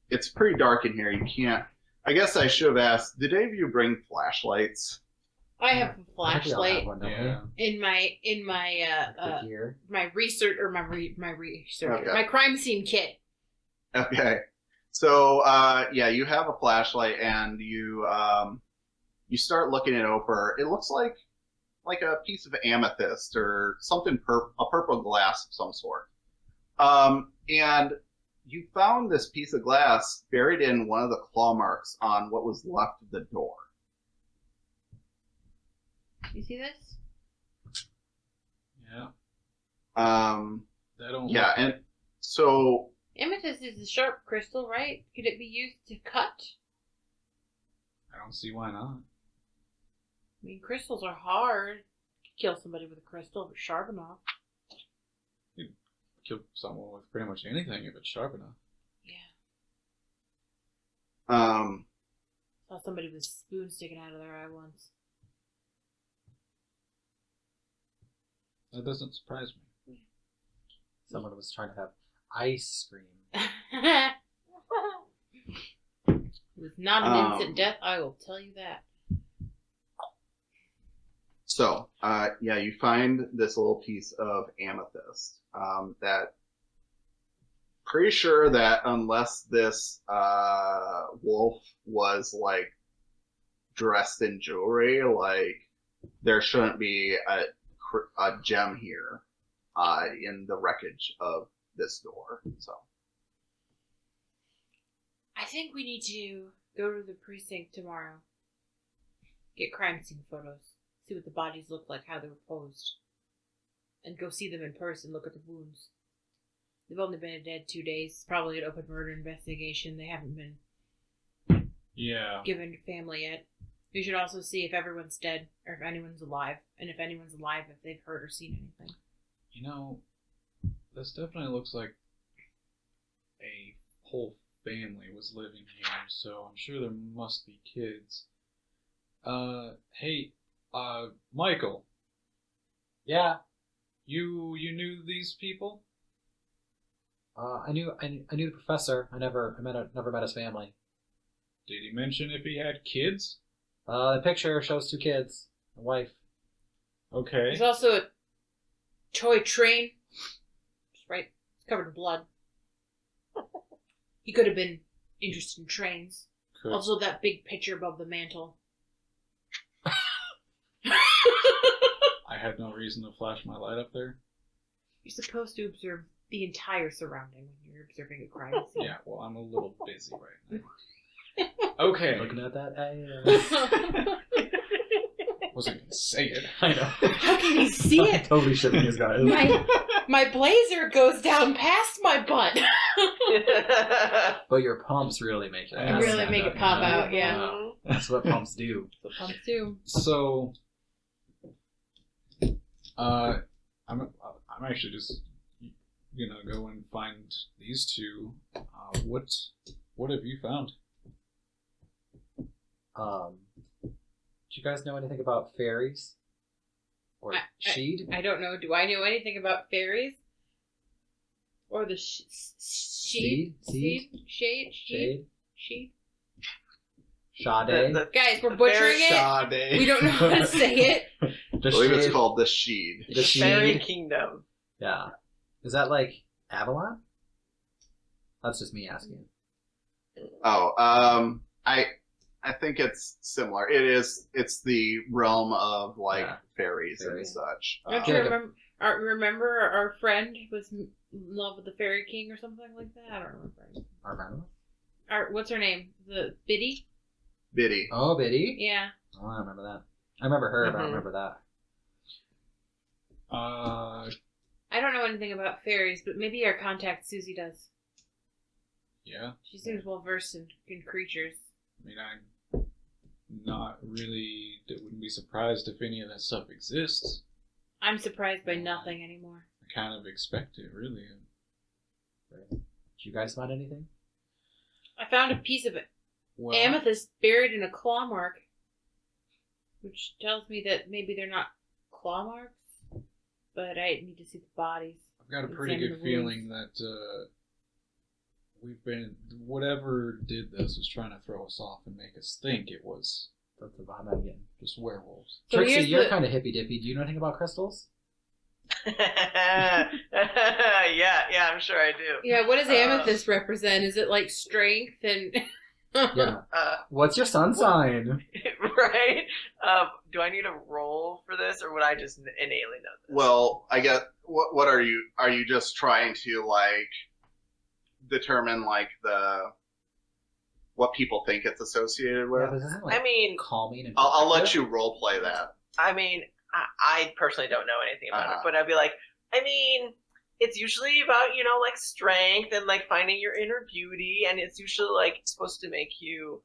It's pretty dark in here. You can't. I guess I should have asked. Did any of you bring flashlights? I have a I think we all flashlight have one, don't yeah. in my we? Here. my research or my research Okay. my crime scene kit. Okay. So yeah, you have a flashlight, and you start looking it over. It looks like a piece of amethyst or something, a purple glass of some sort. And you found this piece of glass buried in one of the claw marks on what was left of the door. You see this? Yeah. That don't Yeah, and so Amethyst is a sharp crystal, right? Could it be used to cut? I don't see why not. I mean, crystals are hard. Kill somebody with a crystal if it's sharp enough. Kill someone with pretty much anything if it's sharp enough. Yeah. Um, Saw somebody with a spoon sticking out of their eye once. That doesn't surprise me. Someone was trying to have ice cream. It was not an instant death, I will tell you that. So, yeah, you find this little piece of amethyst that pretty sure that unless this wolf was like dressed in jewelry, like there shouldn't be a gem here in the wreckage of this door. So I think we need to go to the precinct tomorrow. Get crime scene photos. See what the bodies look like, how they were posed. And go see them in person, look at the wounds. They've only been dead 2 days. It's probably an open murder investigation. They haven't been given to family yet. We should also see if everyone's dead, or if anyone's alive. And if anyone's alive, if they've heard or seen anything. You know, this definitely looks like a whole family was living here, so I'm sure there must be kids. Hey, Michael. Yeah. You knew these people? I knew the professor. I never met his family. Did he mention if he had kids? The picture shows 2 kids, a wife. Okay. There's also a toy train. Just right. It's covered in blood. He could have been interested in trains. Could. Also, that big picture above the mantle. I had no reason to flash my light up there. You're supposed to observe the entire surrounding when you're observing a crime scene. Yeah, well, I'm a little busy right now. Okay. Looking at that. Wasn't gonna say it. I know. How can you see it? Totally shipping these guys. My blazer goes down past my butt. But your pumps really make it. Yeah. Really stand make up, it pop you know? out, yeah. That's what pumps do. That's what pumps do. So, I'm actually just gonna go and find these 2. What have you found? Do you guys know anything about fairies? Or Sheed? I don't know. Do I know anything about fairies? Or the sheed? Seed? Shade? Shade? Sheed? Sade? Guys, we're butchering it. Sade. We don't know how to say it. I believe it's called the Sheed. The Fairy Sheed? Kingdom. Yeah. Is that like Avalon? That's just me asking. Oh, I think it's similar. It's the realm of like fairies and Fairies. such. Don't you remember our friend was in love with the Fairy King or something like that? I don't remember. What's her name? The Biddy? Biddy. Oh, Biddy? Yeah. Oh, I remember that. I remember her, but I don't remember that. I don't know anything about fairies, but maybe our contact Susie does. Yeah. She seems well versed in creatures. I mean, I'm not really. Wouldn't be surprised if any of that stuff exists. I'm surprised by nothing anymore. I kind of expect it, really. Did you guys find anything? I found a piece of Well, amethyst buried in a claw mark, which tells me that maybe they're not claw marks, but I need to see the bodies. I've got a pretty examine good the wounds. feeling that whatever did this was trying to throw us off and make us think it was That's the vibe I'm getting. just werewolves. So Trixie, here's you're the- kind of hippy dippy. Do you know anything about crystals? yeah, I'm sure I do. Yeah, what does amethyst represent? Is it like strength and... Yeah. What's your sun sign? Right? Do I need a roll for this, or would I just innately know this? Well, I guess what are you? Are you just trying to like determine like what people think it's associated with? Yeah, but isn't it, like, I mean, calming and I'll let protective? you role play that. I personally don't know anything about it, Uh-huh. but I'd be like, it's usually about, like strength and like finding your inner beauty, and it's usually like supposed to make you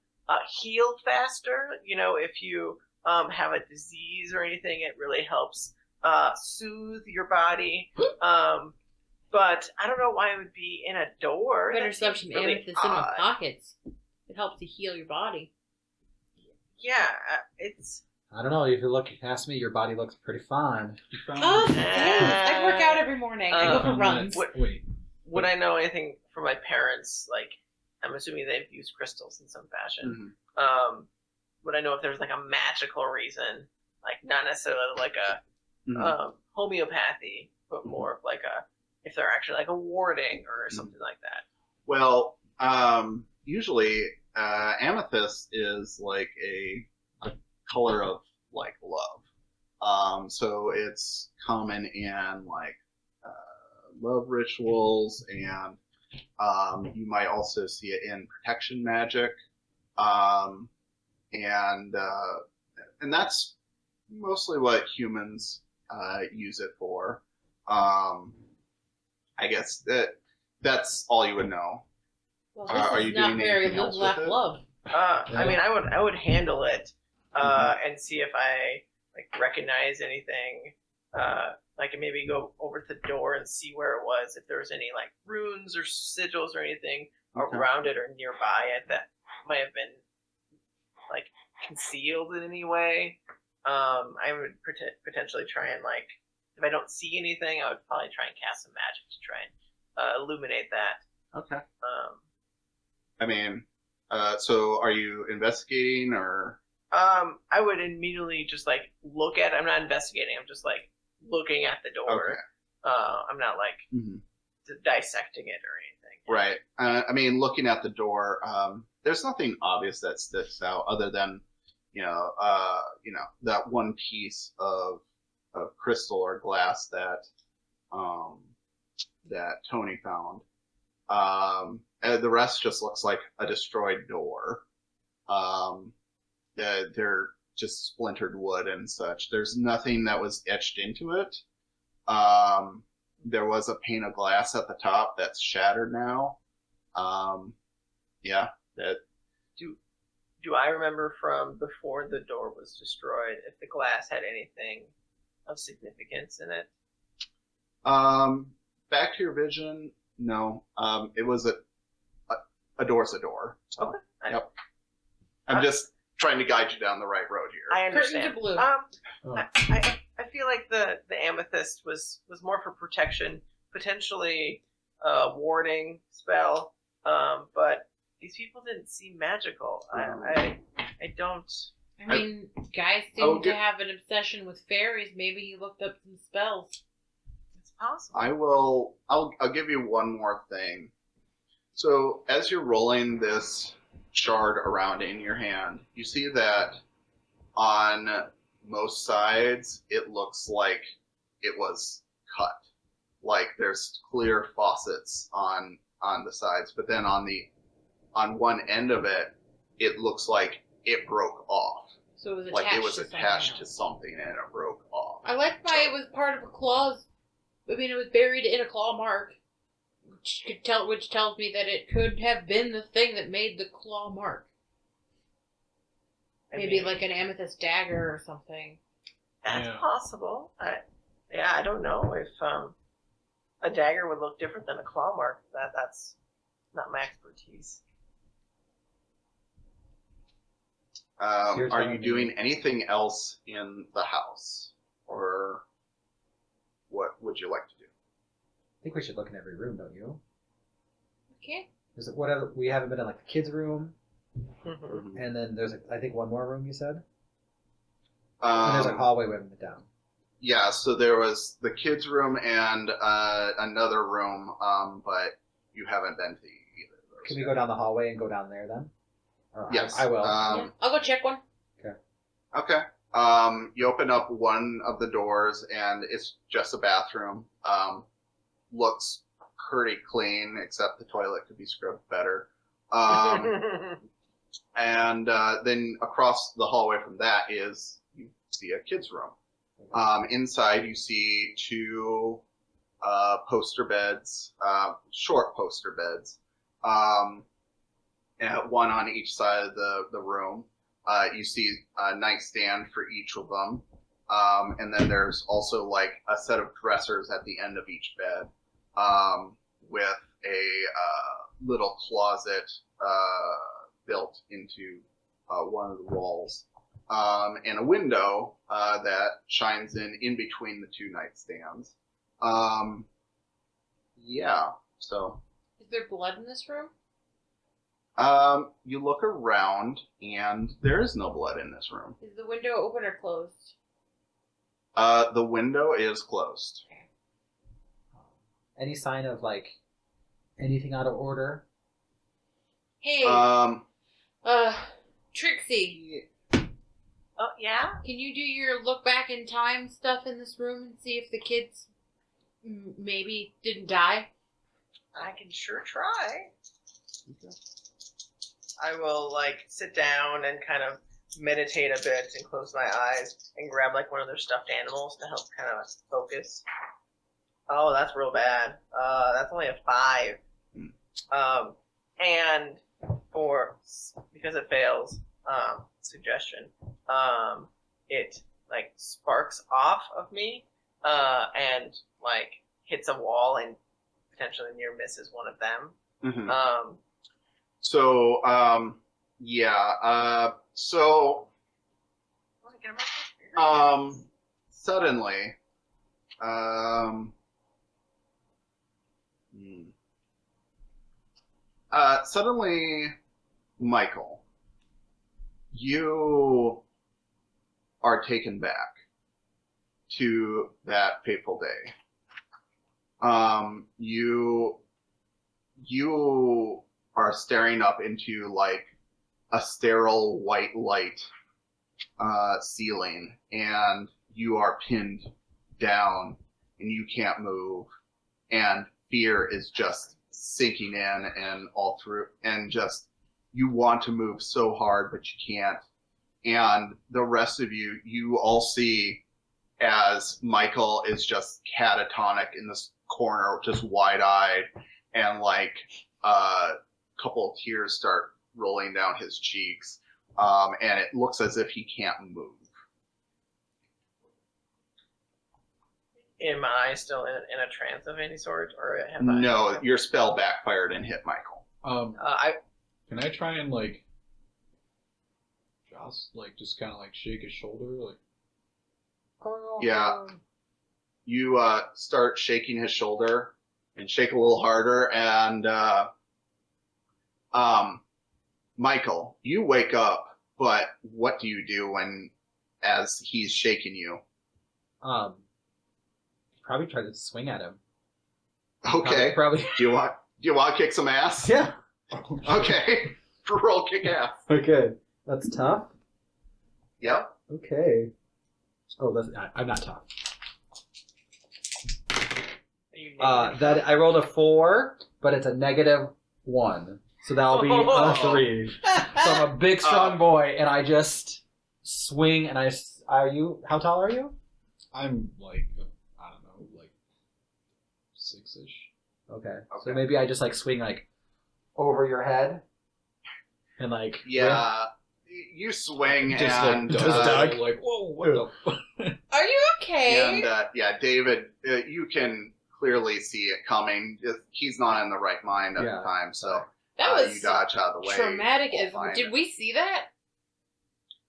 heal faster. If you have a disease or anything, it really helps soothe your body. But I don't know why it would be in a door. Better That stuff seems some really amethyst in the odd. pockets. It helps to heal your body. Yeah, it's. I don't know. If you look past me, your body looks pretty fine. You found Oh, thanks. I work out every morning. I go for found runs. that- Wait. Would I know anything from my parents? Like, I'm assuming they've used crystals in some fashion. Mhm. Would I know if there's like a magical reason, like not necessarily like a Mhm. homeopathy, but more of like a if they're actually like a warding or something like that. Well, usually amethyst is like a color of like love. So it's common in like love rituals, and you might also see it in protection magic, um, and that's mostly what humans use it for. I guess that's all you would know. Well, Are this you is not doing very anything else live, with laugh, it? love. I mean, I would handle it and see if I like recognize anything. Like maybe go over to the door and see where it was, if there was any like runes or sigils or anything Okay. around it or nearby it that might have been like concealed in any way. I would potentially try and like if I don't see anything, I would probably try and cast some magic to try and illuminate that. Okay. I mean, so are you investigating or? I would immediately just like look at it. I'm not investigating. I'm just like looking at the door. Okay. I'm not like Mhm. dissecting it or anything. Right. I mean, looking at the door, there's nothing obvious that sticks out other than, that one piece of crystal or glass that Toni found. And the rest just looks like a destroyed door. They're just splintered wood and such. There's nothing that was etched into it. There was a pane of glass at the top that's shattered now. Yeah, that. Do I remember from before the door was destroyed if the glass had anything of significance in it? Back to your vision. No. It was a door's a door. So, Okay. Yep. I'm just trying to guide you down the right road here. I Curtains understand. are blue. Oh. I feel like the amethyst was more for protection, potentially a warding spell, but these people didn't seem magical. I don't. I mean, guys I'll seem to have an obsession with fairies. Maybe he looked up some spells. It's possible. I'll give you one more thing. So as you're rolling this shard around in your hand, you see that on most sides it looks like it was cut. Like there's clear faucets on the sides, but then on one end of it, it looks like it broke off. So it was attached Like it was to something attached to else. something and it broke off. I like why it was part of a claw's. I mean, it was buried in a claw mark, which tells me that it could have been the thing that made the claw mark. I Maybe mean, like an amethyst dagger or something. that's Yeah. possible. I don't know if a dagger would look different than a claw mark. That's not my expertise. You're Are telling you me- doing anything else in the house, or what would you like to do? I think we should look in every room, don't you? Okay. Is it whatever we haven't been in, like the kids' room, Mhm. and then there's I think one more room you said, and there's a hallway we haven't been down. Yeah, so there was the kids' room and another room, but you haven't been to either of those. Can we yet. go down the hallway and go down there then? Or Yes. I will. Yeah. I'll go check one. Okay. You open up one of the doors, and it's just a bathroom. Looks pretty clean, except the toilet could be scrubbed better. And then across the hallway from that is you see a kid's room. Inside you see two poster beds, short poster beds, and one on each side of the room. You see a nightstand for each of them. And then there's also like a set of dressers at the end of each bed, with a little closet built into one of the walls, and a window that shines in between the two nightstands. Yeah, so Is there blood in this room? you look around, and there is no blood in this room. Is the window open or closed? The window is closed. Any sign of like anything out of order? Hey, Um, Trixie, Oh, yeah? can you do your look back in time stuff in this room and see if the kids maybe didn't die? I can sure try. I will, like, sit down and kind of meditate a bit and close my eyes and grab, like, one of their stuffed animals to help kind of focus. Oh, that's real bad. That's only a 5. And because it fails, suggestion, it, like, sparks off of me, and, like, hits a wall and potentially near misses one of them. mhm. So, yeah. So, Want to get him up there? suddenly, suddenly, Michael, you are taken back to that fateful day. You are staring up into like a sterile white light ceiling, and you are pinned down, and you can't move, and fear is just sinking in and all through, and just you want to move so hard but you can't. And the rest of you all see as Michael is just catatonic in this corner, just wide-eyed, and like a couple of tears start rolling down his cheeks, and it looks as if he can't move. Am I still in a trance of any sort, or have I? No, your spell backfired and hit Michael. Can I try and like just kind of like shake his shoulder, like? Yeah. You start shaking his shoulder and shake a little harder, and Michael, you wake up, but what do you do as he's shaking you? Probably try to swing at him. Okay. Probably. Do you want to kick some ass? Yeah. Okay. Roll kick ass. Okay. That's tough. Yep. Okay. Oh, I'm not tough. That I rolled a 4, but it's a -1, so that'll be a 3. So I'm a big, strong boy, and I just swing. And are you? How tall are you? I'm like, I don't know, like 6-ish. Okay. So maybe I just like swing like over your head, and like Yeah. You swing Just and like, duck. like, whoa, what the? Are you okay? and yeah, David, you can clearly see it coming. He's not in the right mind at the time, so That was you dodge out of the way. traumatic. Fine. Did we see that?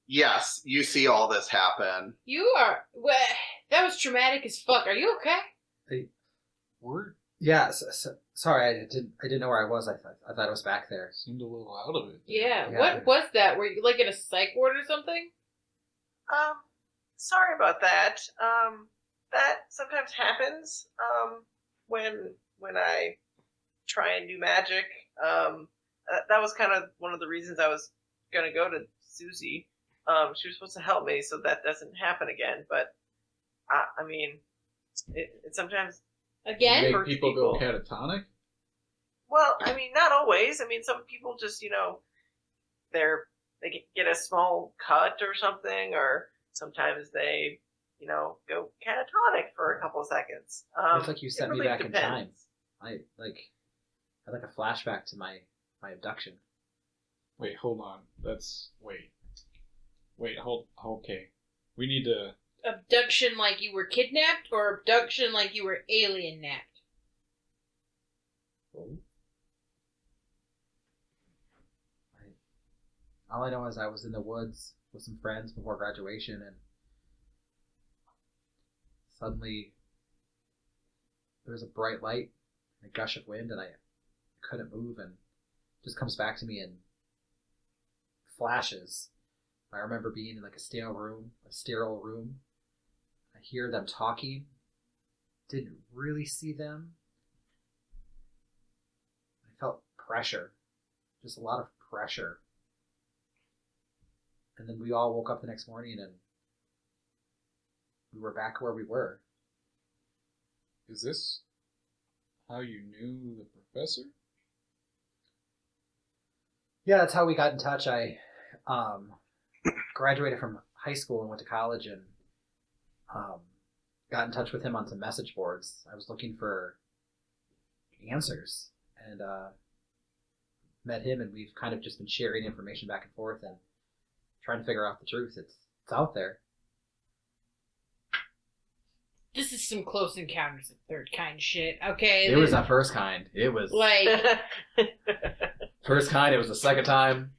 Yes, you see all this happen. You are. That was traumatic as fuck. Are you okay? Yeah. Sorry, I didn't know where I was. I thought I was back there. Seemed a little out of it. Yeah. Yeah. What was that? Were you like in a psych ward or something? Sorry about that. That sometimes happens. When I try and do magic. That was kind of one of the reasons I was gonna go to Susie. She was supposed to help me, so that doesn't happen again. But I mean, it sometimes. Again? Make people go catatonic? Well, I mean, not always. I mean, some people just, they get a small cut or something, or sometimes they, go catatonic for a couple of seconds. It's like you sent me really back depends. in time. I had like a flashback to my abduction. Wait, hold on. Wait, hold. Okay, we need to abduction like you were kidnapped, or abduction like you were alien napped? All I know is I was in the woods with some friends before graduation, and suddenly there was a bright light and a gush of wind, and I couldn't move, and it just comes back to me in flashes. I remember being in like a sterile room. I hear them talking. Didn't really see them. I felt pressure, just a lot of pressure. And then we all woke up the next morning and we were back where we were. Is this how you knew the professor? Yeah, that's how we got in touch. I graduated from high school and went to college, and got in touch with him on some message boards. I was looking for answers, and met him, and we've kind of just been sharing information back and forth and trying to figure out the truth. It's out there. This is some Close Encounters of Third Kind shit, okay? It was the first kind. It was like first kind. It was the second time.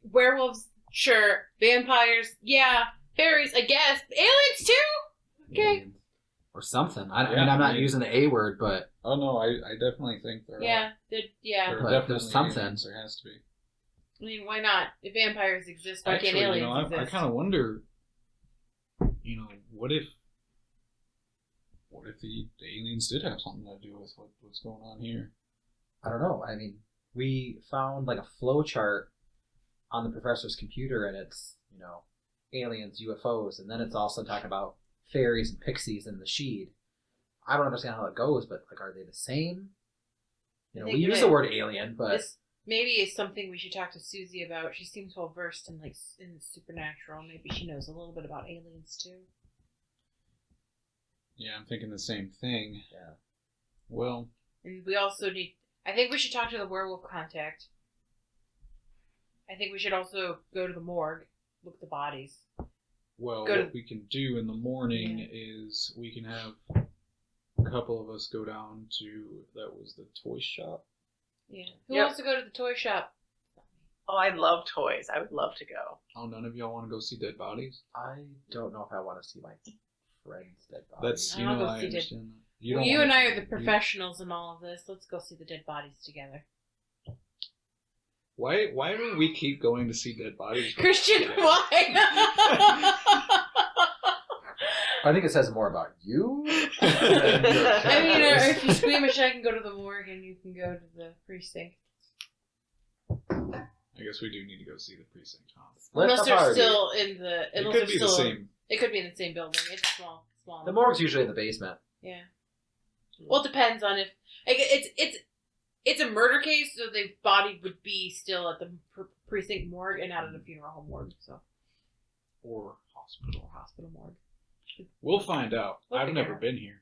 werewolves, sure. Vampires, yeah. Fairies, I guess. Aliens too. Okay. Or something. I mean, I'm not using the A word, but Oh no, I definitely think there Yeah, are. yeah. There But are there's definitely something. aliens. There has to be. I mean, why not? If vampires exist, why Actually, can't aliens I exist? kind of wonder. What if the aliens did have something to do with what's going on here? I don't know. I mean, we found like a flow chart on the professor's computer, and it's, aliens, UFOs, and then it's also talking about fairies and pixies and the Sheed. I don't understand how it goes, but like, are they the same? I We think use that the word alien, but This maybe is something we should talk to Susie about. She seems well versed in in the supernatural. Maybe she knows a little bit about aliens too. Yeah, I'm thinking the same thing. Yeah. Well, And we also need. I think we should talk to the werewolf contact. I think we should also go to the morgue, look at the bodies. what Go to- we can do in the morning is we can have a couple of us go down to that was the toy shop. Yeah. Who Yep. wants to go to the toy shop? Oh, I love toys. I would love to go. Oh, none of y'all want to go see dead bodies? I don't know if I want to see my friend's dead body. That's I'll go I see dead- understand that. You, don't you wanna- and I are the professionals in all of this. Let's go see the dead bodies together. Why do we keep going to see dead bodies? Christian, why? I think it says more about you. I mean, or if you're squeamish, I can go to the morgue and you can go to the precinct. I guess we do need to go see the precinct, huh? Split Unless the they're party. still in the. It Unless could they're be the still, same. It could be in the same building. It's small. The morgue's usually in the basement. Yeah. Well, it depends on if it's a murder case, so the body would be still at the precinct morgue and not at a funeral home morgue. So Or hospital. hospital morgue. We'll find out. We'll I've figure never it out. been here.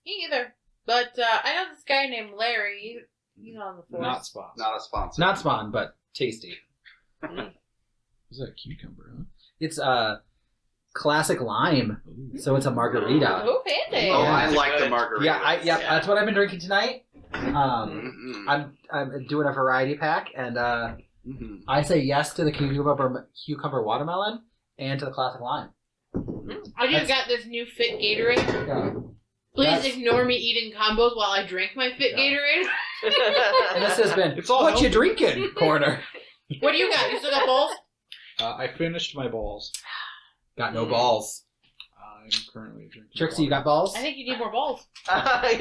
Me either. But I know this guy named Larry. He's on the force. Not spots. Not a sponsor. Not spawn, but tasty. Is that cucumber, huh? It's classic lime, Ooh. so it's a margarita. Oh, fancy. Oh, Yeah. I That's like the good. margarita. Yeah, that's what I've been drinking tonight. Mhm. I'm doing a variety pack, and Mhm. I say yes to the cucumber watermelon and to the classic lime. I just got this new Fit Gatorade. Yeah. Please That's- ignore me eating combos while I drink my Fit Yeah. Gatorade. And this has been It's all what you healthy. drinking corner. What do you got? You still got bowls? I finished my balls. Got no balls. I'm currently drinking. Trixie, you got balls? I think you need more bowls. I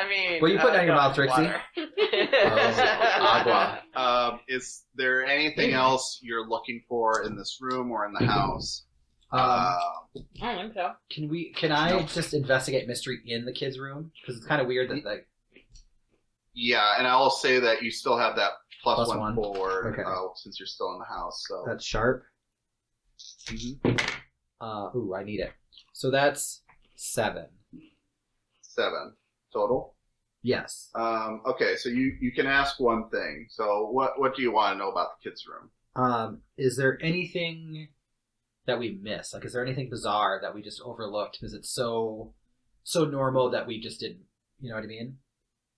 mean, What are you putting in your mouth, Trixie? water. Agua. Is there anything else you're looking for in this room or in the house? I don't think so. Can I just investigate mystery in the kids' room? Because it's kind of weird that like Yeah, and I will say that you still have that plus Plus one one. forward Okay. since you're still in the house. So that's sharp. Mhm. Ooh, I need it. So that's 7. 7 total. Yes. Okay, so you can ask one thing. So what do you want to know about the kids' room? Is there anything that we miss? Like, is there anything bizarre that we just overlooked because it's so normal that we just didn't? You know what I mean?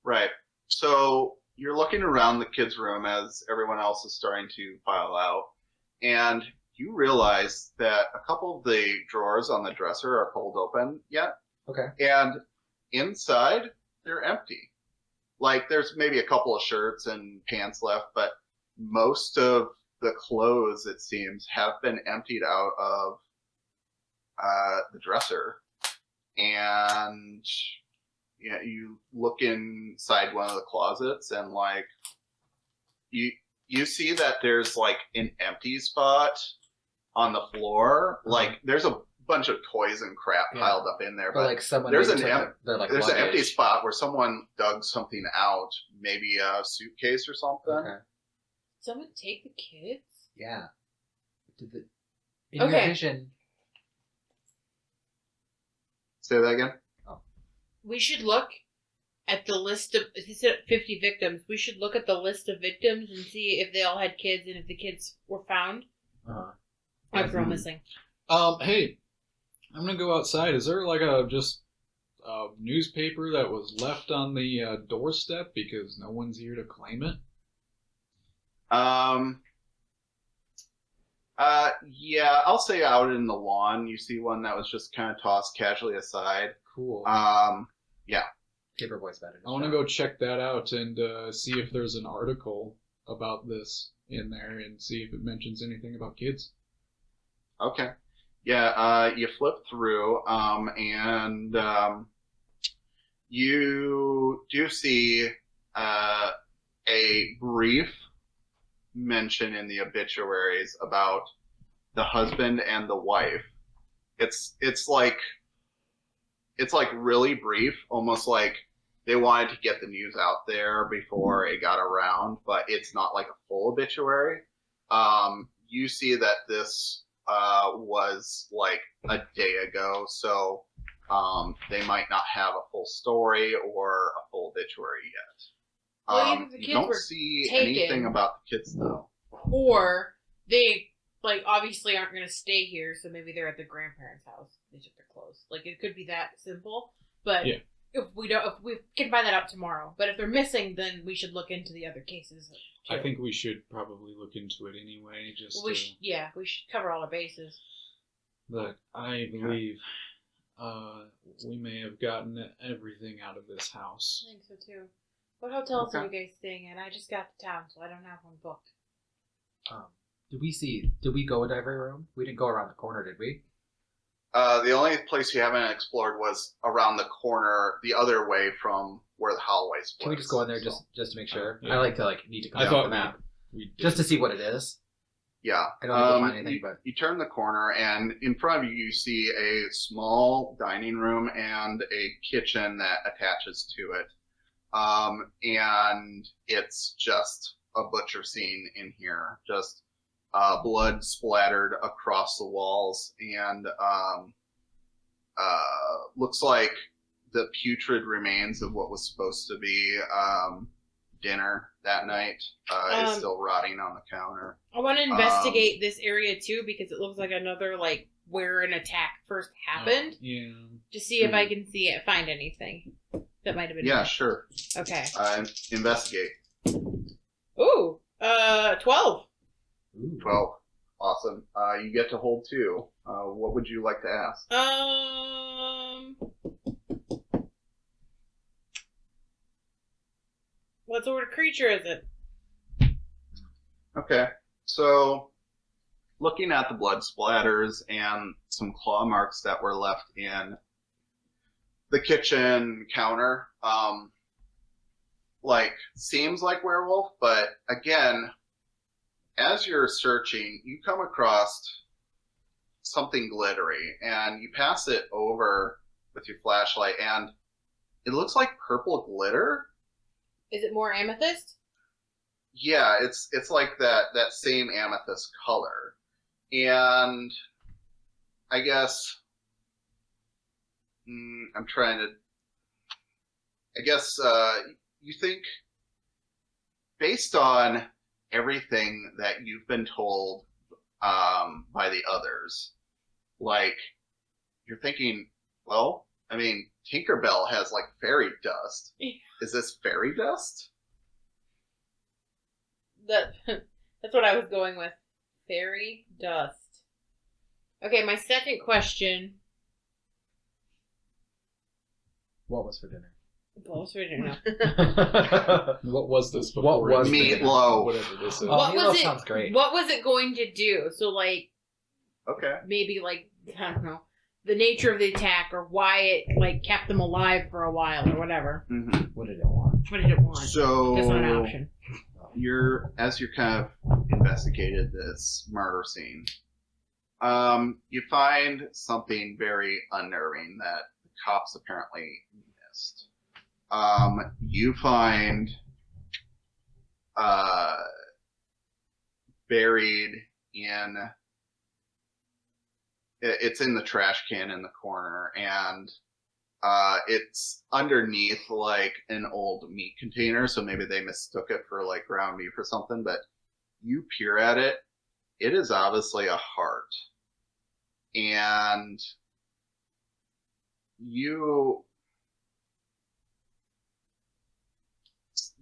Right. So you're looking around the kids' room as everyone else is starting to file out, and you realize that a couple of the drawers on the dresser are pulled open yet, Okay. and inside they're empty. Like there's maybe a couple of shirts and pants left, but most of the clothes, it seems, have been emptied out of the dresser. And yeah, you look inside one of the closets, and like you see that there's like an empty spot on the floor. Like there's a bunch of toys and crap piled up in there, But like someone there's maybe an took their like there's an empty luggage. spot where someone dug something out, maybe a suitcase or something. Okay. Someone take the kids? Yeah. In your vision. Say that again. We should look at the list of, he said 50 victims. We should look at the list of victims and see if they all had kids and if the kids were found. If they're all missing. Hey, I'm gonna go outside. Is there like a newspaper that was left on the doorstep because no one's here to claim it? Yeah, I'll say out in the lawn. You see one that was just kind of tossed casually aside. Cool. Yeah. Paperboy's better. I want to go check that out and see if there's an article about this in there and see if it mentions anything about kids. Okay. Yeah, you flip through, and you do see a brief mention in the obituaries about the husband and the wife. It's like really brief, almost like they wanted to get the news out there before it got around, but it's not like a full obituary. You see that this was like a day ago, so they might not have a full story or a full obituary yet. Well, even if the You kids don't were see taken, anything about the kids though. Or they like obviously aren't going to stay here, so maybe they're at their grandparents' house. They took their clothes. Like it could be that simple. But Yeah. if we can find that out tomorrow. But if they're missing, then we should look into the other cases. Too. I think we should probably look into it anyway. Just we should cover all our bases. But I believe we may have gotten everything out of this house. I think so too. What hotels are Okay. you guys staying at? I just got to town, so I don't have one booked. Did we go into every room? We didn't go around the corner, did we? The only place you haven't explored was around the corner, the other way from where the hallway splits. Can we just go in there So, just to make sure? Yeah. I like to need to I come thought the map we did. just to see what it is. yeah. I don't need to find anything, but You turn the corner, and in front of you, you see a small dining room and a kitchen that attaches to it. And it's just a butcher scene in here. Just blood splattered across the walls, and looks like the putrid remains of what was supposed to be dinner that night is still rotting on the counter. I want to investigate this area too because it looks like another where an attack first happened. Yeah. To see if I can find anything that might have been. Yeah, missed. sure. Okay. Investigate. Ooh, 12. ooh. 12. Awesome. You get to hold 2. What would you like to ask? What sort of creature is it? Okay. So, looking at the blood splatters and some claw marks that were left in the kitchen counter, seems like werewolf, but again, as you're searching, you come across something glittery, and you pass it over with your flashlight, and it looks like purple glitter. Is it more amethyst? Yeah, it's like that same amethyst color, and I guess I'm trying to. I guess you think, based on everything that you've been told by the others. Like, you're thinking, well, I mean, Tinkerbell has like fairy dust. Is this fairy dust? That's what I was going with. Fairy dust. Okay, my second question. What was for dinner? What was for dinner? What was this before? What was meatloaf? Whatever this is. Oh, What was meatloaf it? sounds great. What was it going to do? So, like, Okay. maybe, like, I don't know, the nature of the attack or why it, like, kept them alive for a while or whatever. Mm-hmm. What did it want? What did it want? So That's not an option. as you're kind of investigated this murder scene, you find something very unnerving that the cops apparently missed. You find buried in it's in the trash can in the corner, and it's underneath like an old meat container, so maybe they mistook it for like ground beef or something, but you peer at it, it is obviously a heart. And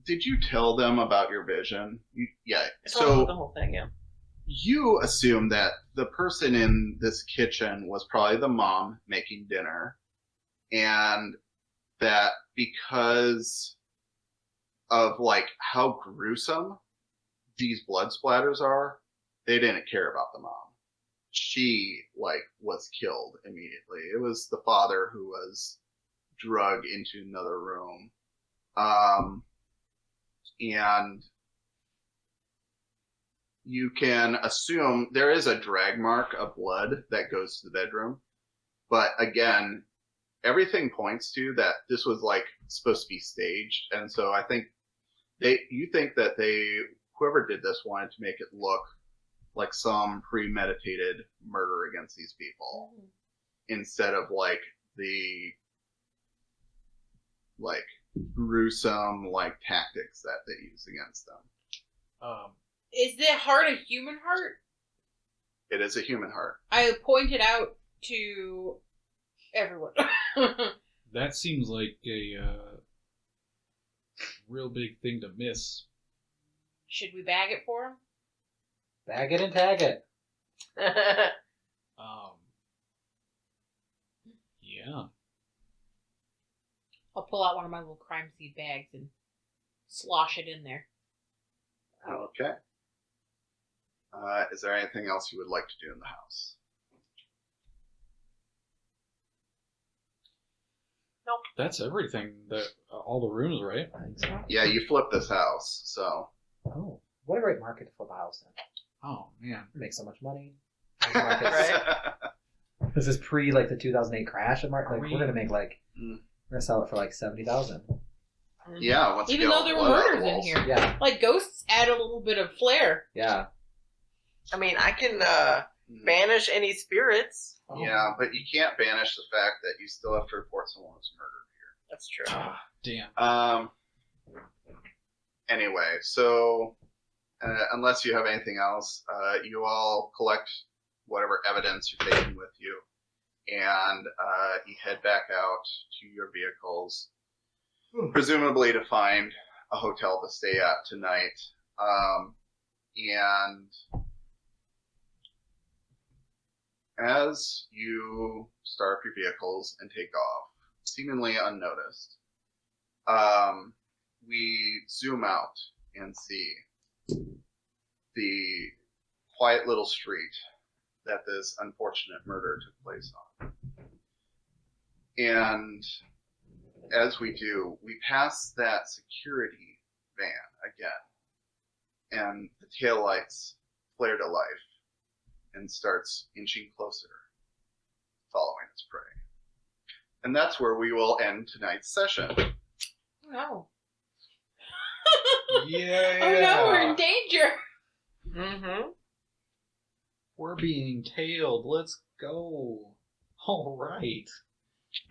did you tell them about your vision? Yeah. It's all the whole thing, yeah. You assume that the person in this kitchen was probably the mom making dinner, and that because of like how gruesome these blood splatters are, they didn't care about the mom. She like was killed immediately. It was the father who was drugged into another room. And you can assume there is a drag mark of blood that goes to the bedroom. But again, everything points to that this was like supposed to be staged. And so I think you think that whoever did this wanted to make it look like some premeditated murder against these people instead of like the like gruesome like tactics that they use against them. Is the heart a human heart? It is a human heart. I pointed out to everyone. That seems like a real big thing to miss. Should we bag it for him? Bag it and tag it. Yeah. I'll pull out one of my little crime seed bags and slosh it in there. Okay. Is there anything else you would like to do in the house? Nope. That's everything. That all the rooms, right? I think so. Yeah, you flip this house, so. Oh, what a great market to flip a house in. Oh man. Make so much money. Right. This is pre like the 2008 crash of market. Like, we're gonna make like Mm. we're gonna sell it for like 70,000. Yeah, once Even you get though all there the were blood out of murders the in walls. here. Yeah, Like, ghosts add a little bit of flair. yeah. I mean, I can banish any spirits. Yeah, but you can't banish the fact that you still have to report someone was murdered That's true. Ah, damn. here. Anyway, so unless you have anything else, you all collect whatever evidence you're taking with you, and you head back out to your vehicles, presumably to find a hotel to stay at tonight. And as you start up your vehicles and take off, seemingly unnoticed, we zoom out and see the quiet little street that this unfortunate murder took place on. And as we do, we pass that security van again, and the taillights flare to life and starts inching closer, following its prey. And that's where we will end tonight's session. No. Yeah. Oh no, we're in danger. Mm-hmm. We're being tailed. Let's go. All right.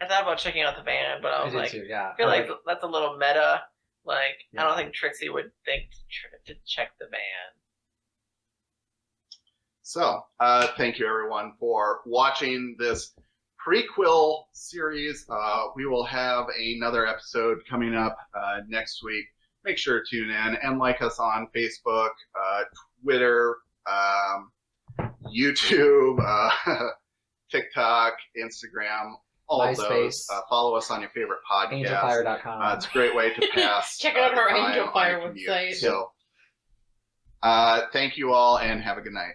I thought about checking out the van, but I was did like, too, yeah. I feel like that's a little meta. Like, Yeah. I don't think Trixie would think to check the van. So, thank you everyone for watching this prequel series. We will have another episode coming up next week. Make sure to tune in and like us on Facebook, Twitter, YouTube, TikTok, Instagram, all of those. MySpace. Follow us on your favorite podcast. Angelfire.com. It's a great way to pass. Check out our the time Angel on Fire your commute. website. So, thank you all and have a good night.